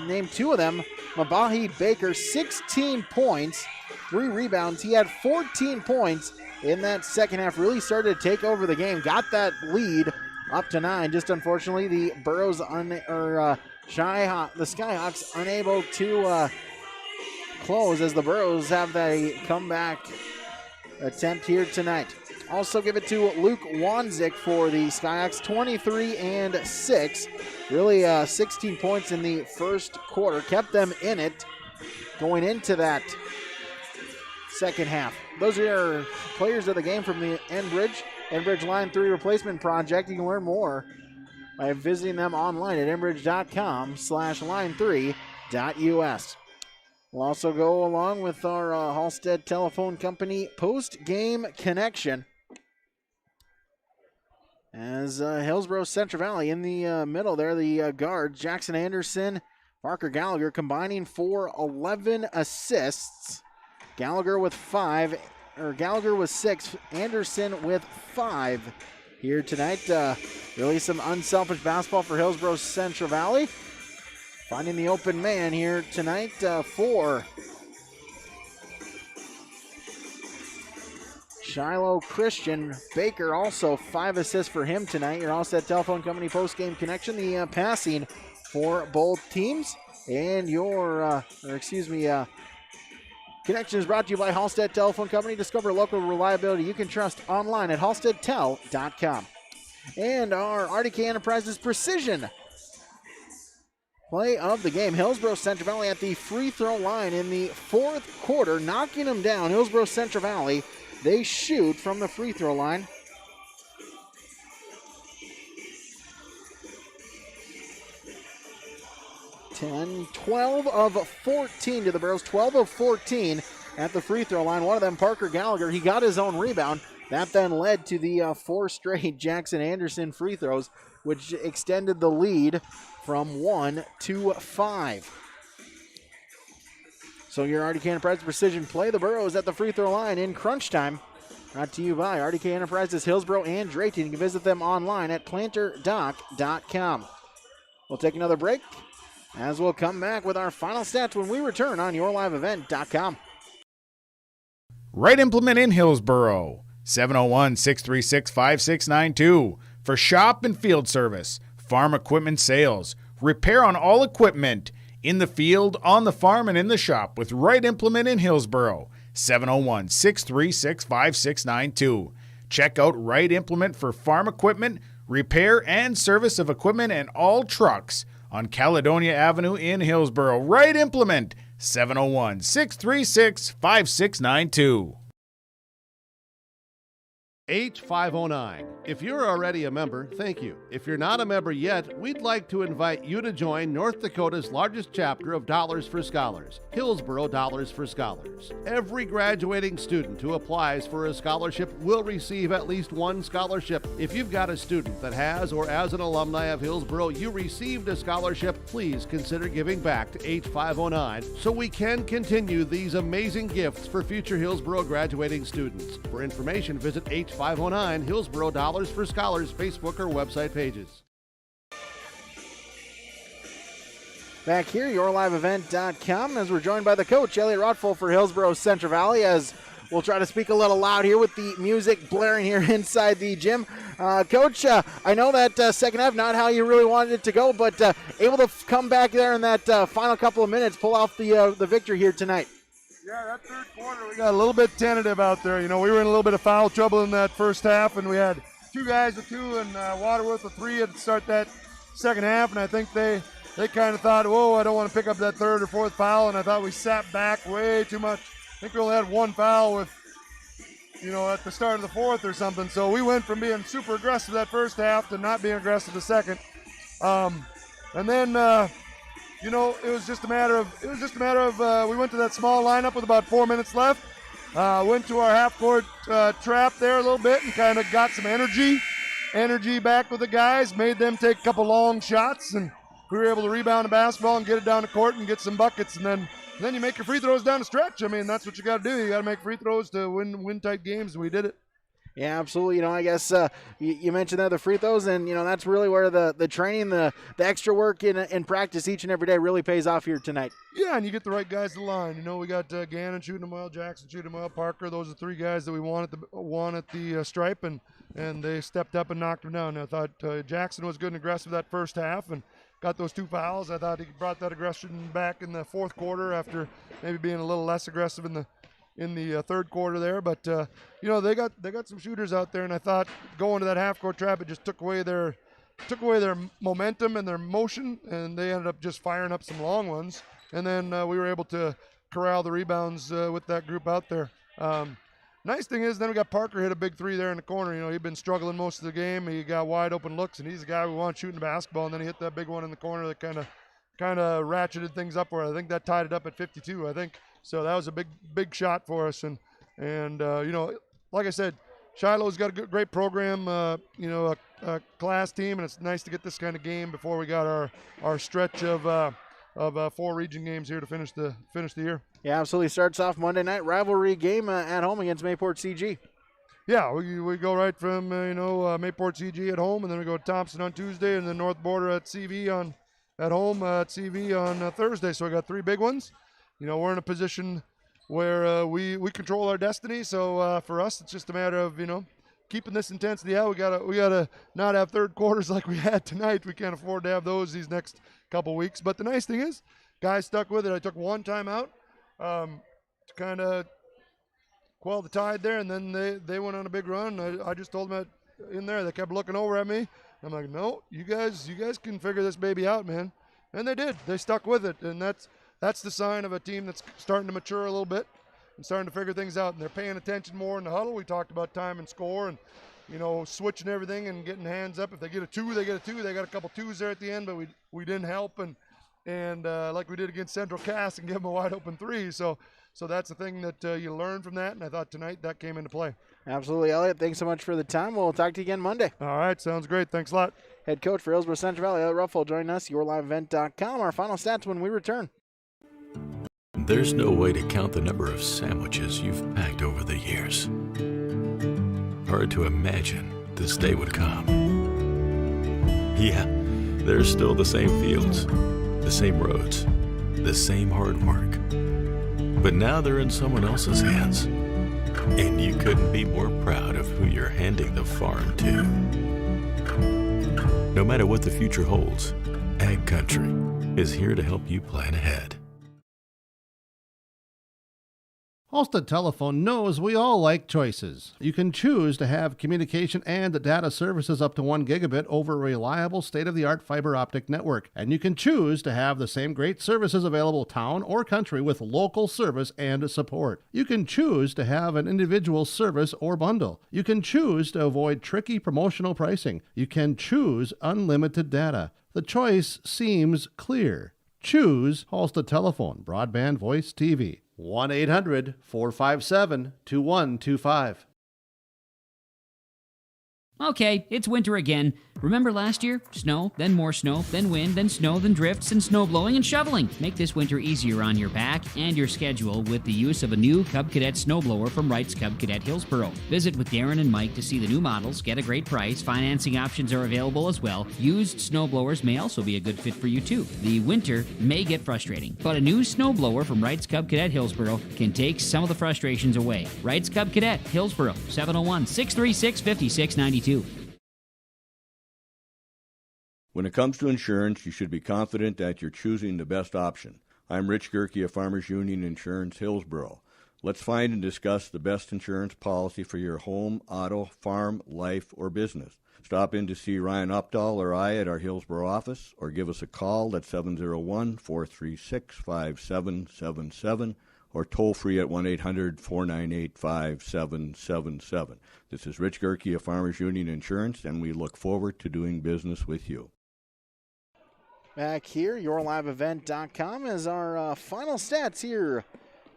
name two of them. Mabahi Baker, 16 points, 3 rebounds. He had 14 points in that second half. Really started to take over the game. Got that lead up to 9. Just unfortunately, the Burros the Skyhawks unable to close as the Burros have that comeback attempt here tonight. Also give it to Luke Wanzik for the Skyhawks, 23 and 6. Really 16 points in the first quarter. Kept them in it going into that second half. Those are your players of the game from the Enbridge Line 3 replacement project. You can learn more by visiting them online at enbridge.com/line3.us. We'll also go along with our Halstead Telephone Company post-game connection. As Hillsboro Central Valley in the middle there, the guards, Jackson Anderson, Parker Gallagher combining for 11 assists. Gallagher with 6, Anderson with 5 here tonight. Really some unselfish basketball for Hillsboro Central Valley. Finding the open man here tonight for Shiloh Christian. Baker also 5 assists for him tonight. Your Halstead Telephone Company post-game connection. The passing for both teams. And connection is brought to you by Halstead Telephone Company. Discover local reliability you can trust online at halsteadtel.com. And our RDK Enterprises Precision play of the game. Hillsboro Central Valley at the free throw line in the fourth quarter, knocking them down. Hillsboro Central Valley, they shoot from the free throw line. Ten, 12 of 14 to the Burros, 12 of 14 at the free throw line. One of them, Parker Gallagher, he got his own rebound. That then led to the 4 straight Jackson Anderson free throws, which extended the lead from 1 to 5. So your RDK Enterprises Precision play the Burros at the free throw line in crunch time. Brought to you by RDK Enterprises Hillsboro and Drayton. You can visit them online at planterdoc.com. We'll take another break as we'll come back with our final stats when we return on yourliveevent.com. Right Implement in Hillsboro, 701-636-5692 for shop and field service, farm equipment sales, repair on all equipment, In the field, on the farm, and in the shop with Wright Implement in Hillsboro. 701-636-5692. Check out Wright Implement for farm equipment, repair and service of equipment and all trucks on Caledonia Avenue in Hillsboro. Wright Implement, 701-636-5692. H509. If you're already a member, thank you. If you're not a member yet, we'd like to invite you to join North Dakota's largest chapter of Dollars for Scholars, Hillsboro Dollars for Scholars. Every graduating student who applies for a scholarship will receive at least one scholarship. If you've got a student that has, or as an alumni of Hillsboro, you received a scholarship, please consider giving back to H509 so we can continue these amazing gifts for future Hillsboro graduating students. For information, visit H509 Hillsboro Dollars for Scholars Facebook or website pages. Back here, yourliveevent.com, as we're joined by the coach, Elliot Rothfull for Hillsboro Central Valley, as we'll try to speak a little loud here with the music blaring here inside the gym. Coach, I know that second half, not how you really wanted it to go, but able to come back there in that final couple of minutes, pull off the victory here tonight. Yeah, that third quarter, we got a little bit tentative out there. You know, we were in a little bit of foul trouble in that first half, and we had two guys with 2 and Waterworth with 3 at the start that second half, and I think they kind of thought, whoa, I don't want to pick up that third or fourth foul, and I thought we sat back way too much. I think we only had 1 foul with, you know, at the start of the fourth or something, so we went from being super aggressive that first half to not being aggressive the second. And then, you know, it was just a matter of we went to that small lineup with about 4 minutes left. Went to our half-court trap there a little bit and kind of got some energy back with the guys, made them take a couple long shots, and we were able to rebound the basketball and get it down the court and get some buckets, and then you make your free throws down the stretch. I mean, that's what you got to do. You got to make free throws to win tight games, and we did it. Yeah, absolutely. You know, I guess you mentioned that the free throws, and you know that's really where the training, the extra work in practice each and every day really pays off here tonight. Yeah, and you get the right guys to the line. You know, we got Gannon shooting them well, Jackson shooting them well, Parker. Those are 3 guys that we want at the stripe, and they stepped up and knocked them down. I thought Jackson was good and aggressive that first half, and got those 2 fouls. I thought he brought that aggression back in the fourth quarter after maybe being a little less aggressive in the third quarter there, but you know, they got some shooters out there, and I thought going to that half-court trap, it just took away their momentum and their motion, and they ended up just firing up some long ones, and then we were able to corral the rebounds with that group out there. Nice thing is, then we got Parker hit a big 3 there in the corner. You know, he'd been struggling most of the game. He got wide open looks, and he's a guy we want shooting the basketball, and then he hit that big one in the corner that kind of ratcheted things up where I think that tied it up at 52, I think. So that was a big shot for us, and you know, like I said, Shiloh's got a great program, you know, a class team, and it's nice to get this kind of game before we got our stretch of 4 region games here to finish the year. Yeah, absolutely. Starts off Monday night rivalry game at home against Mayport CG. Yeah, we go right from Mayport CG at home, and then we go to Thompson on Tuesday, and then North Border at CV at home at CV on Thursday. So we got 3 big ones. You know, we're in a position where we control our destiny. So for us, it's just a matter of, you know, keeping this intensity out. We gotta not have third quarters like we had tonight. We can't afford to have those these next couple weeks. But the nice thing is, guys stuck with it. I took 1 timeout to kind of quell the tide there, and then they went on a big run. I just told them in there, they kept looking over at me. I'm like, no, you guys can figure this baby out, man. And they did. They stuck with it, and that's the sign of a team that's starting to mature a little bit and starting to figure things out, and they're paying attention more in the huddle. We talked about time and score and, you know, switching everything and getting hands up. If they get a 2, they get a 2. They got a couple 2s there at the end, but we didn't help, and like we did against Central Cass and give them a wide open 3. So that's the thing that you learn from that, and I thought tonight that came into play. Absolutely, Elliot. Thanks so much for the time. We'll talk to you again Monday. All right, sounds great. Thanks a lot. Head coach for Hillsboro Central Valley, Elliot Rothfull, joining us. yourliveevent.com. Our final stats when we return. There's no way to count the number of sandwiches you've packed over the years. Hard to imagine this day would come. Yeah, there's still the same fields, the same roads, the same hard work. But now they're in someone else's hands. And you couldn't be more proud of who you're handing the farm to. No matter what the future holds, Ag Country is here to help you plan ahead. Halstead Telephone knows we all like choices. You can choose to have communication and data services up to 1 gigabit over a reliable state-of-the-art fiber optic network. And you can choose to have the same great services available town or country with local service and support. You can choose to have an individual service or bundle. You can choose to avoid tricky promotional pricing. You can choose unlimited data. The choice seems clear. Choose Halstead Telephone, broadband voice TV. 1-800-457-2125. Okay, it's winter again. Remember last year? Snow, then more snow, then wind, then snow, then drifts, and snow blowing and shoveling. Make this winter easier on your back and your schedule with the use of a new Cub Cadet snowblower from Wright's Cub Cadet Hillsboro. Visit with Darren and Mike to see the new models, get a great price. Financing options are available as well. Used snowblowers may also be a good fit for you too. The winter may get frustrating, but a new snowblower from Wright's Cub Cadet Hillsboro can take some of the frustrations away. Wright's Cub Cadet Hillsboro, 701-636-5692. When it comes to insurance, you should be confident that you're choosing the best option. I'm Rich Gerke of Farmers Union Insurance, Hillsboro. Let's find and discuss the best insurance policy for your home, auto, farm, life, or business. Stop in to see Ryan Updahl or I at our Hillsboro office, or give us a call at 701-436-5777, or toll free at 1-800-498-5777. This is Rich Gerke of Farmers Union Insurance, and we look forward to doing business with you. Back here, yourliveevent.com is our final stats here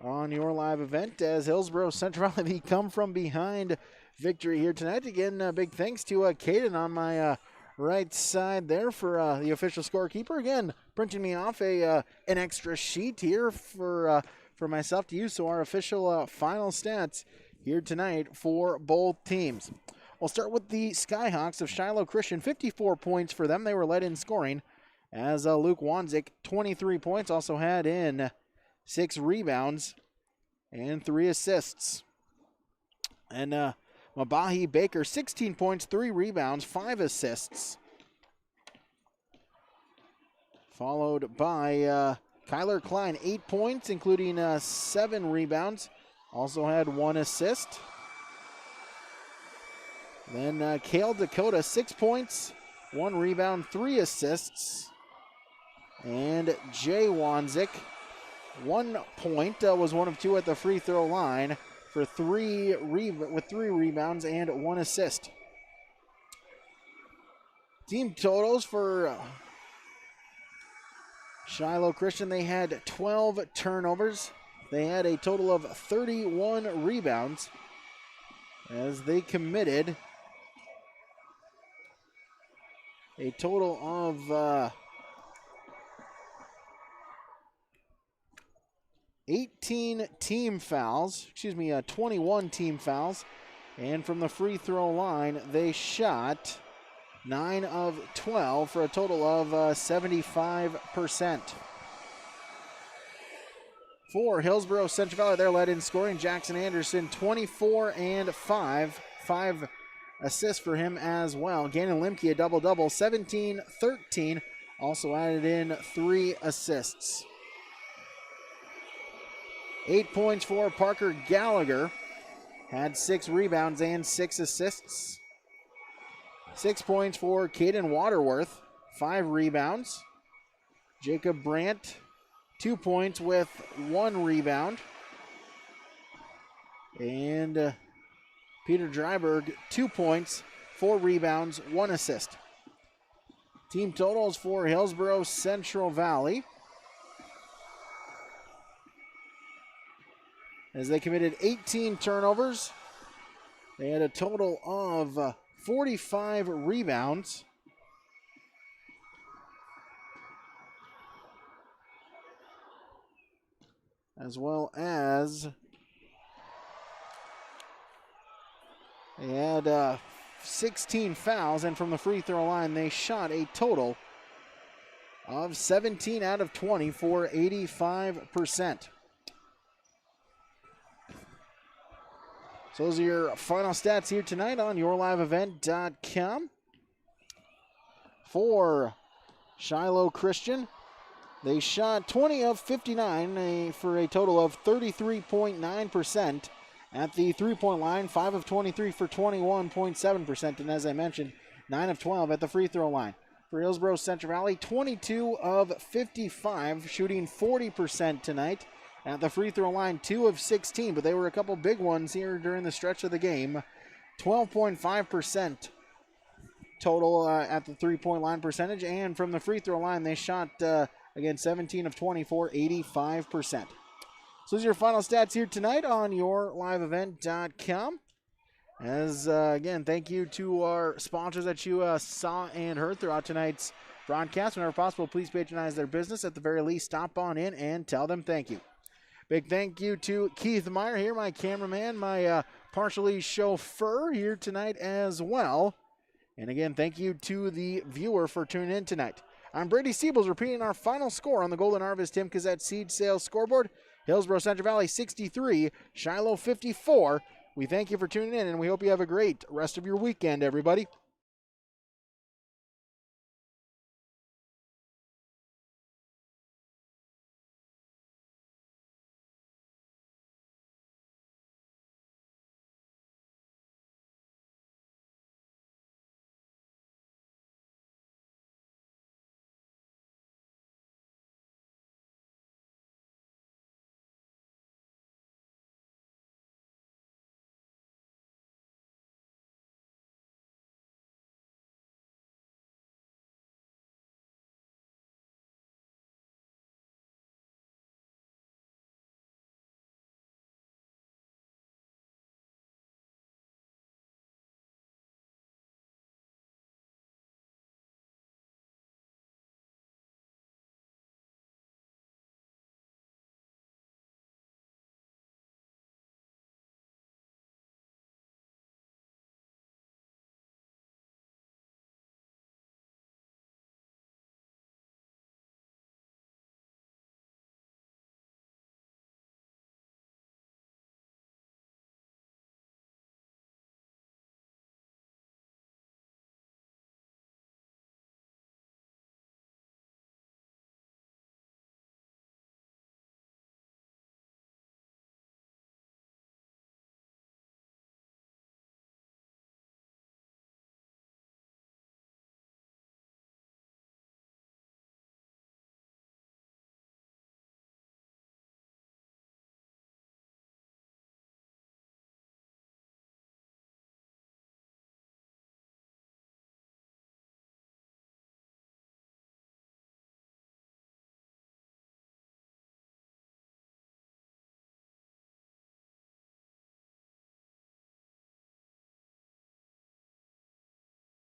on Your Live Event as Hillsboro Central Valley come from behind victory here tonight. Again, big thanks to Caden on my right side there for the official scorekeeper. Again, printing me off an extra sheet here for myself to use. So our official final stats here tonight for both teams. We'll start with the Skyhawks of Shiloh Christian. 54 points for them. They were led in scoring as Luke Wanzik, 23 points, also had in 6 rebounds and 3 assists. And Mabahi Baker, 16 points, 3 rebounds, 5 assists. Followed by Kyler Klein, 8 points, including 7 rebounds. Also had 1 assist. Then Kale Dakota, 6 points, 1 rebound, 3 assists. And Jay Wanzik, 1 point, was 1 of 2 at the free throw line for 3 rebounds and 1 assist. Team totals for Shiloh Christian, they had 12 turnovers. They had a total of 31 rebounds as they committed a total of 21 team fouls. And from the free throw line, they shot 9 of 12 for a total of 75%. For Hillsboro Central Valley, they're led in scoring. Jackson Anderson, 24 and 5 assists for him as well. Gannon Limke, a double-double, 17-13, also added in 3 assists. 8 points for Parker Gallagher, had 6 rebounds and 6 assists. 6 points for Caden Waterworth, 5 rebounds. Jacob Brandt, 2 points with 1 rebound. And Peter Dryberg, 2 points, 4 rebounds, 1 assist. Team totals for Hillsboro Central Valley, as they committed 18 turnovers. They had a total of 45 rebounds. As well as they had 16 fouls, and from the free throw line, they shot a total of 17 out of 20 for 85%. So those are your final stats here tonight on yourliveevent.com. For Shiloh Christian, They shot 20 of 59 for a total of 33.9% at the three-point line, 5 of 23 for 21.7%, and as I mentioned, 9 of 12 at the free throw line. For Hillsboro Central Valley, 22 of 55, shooting 40% tonight. At the free throw line, 2 of 16, but they were a couple big ones here during the stretch of the game. 12.5% total at the three-point line percentage, and from the free throw line, they shot, again, 17 of 24, 85%. So those are your final stats here tonight on yourliveevent.com. As, again, thank you to our sponsors that you saw and heard throughout tonight's broadcast. Whenever possible, please patronize their business. At the very least, stop on in and tell them thank you. Big thank you to Keith Meyer here, my cameraman, my partially chauffeur here tonight as well. And again, thank you to the viewer for tuning in tonight. I'm Brady Siebels repeating our final score on the Golden Harvest Tim Cassette Seed Sales scoreboard. Hillsboro Central Valley 63, Shiloh 54. We thank you for tuning in, and we hope you have a great rest of your weekend, everybody.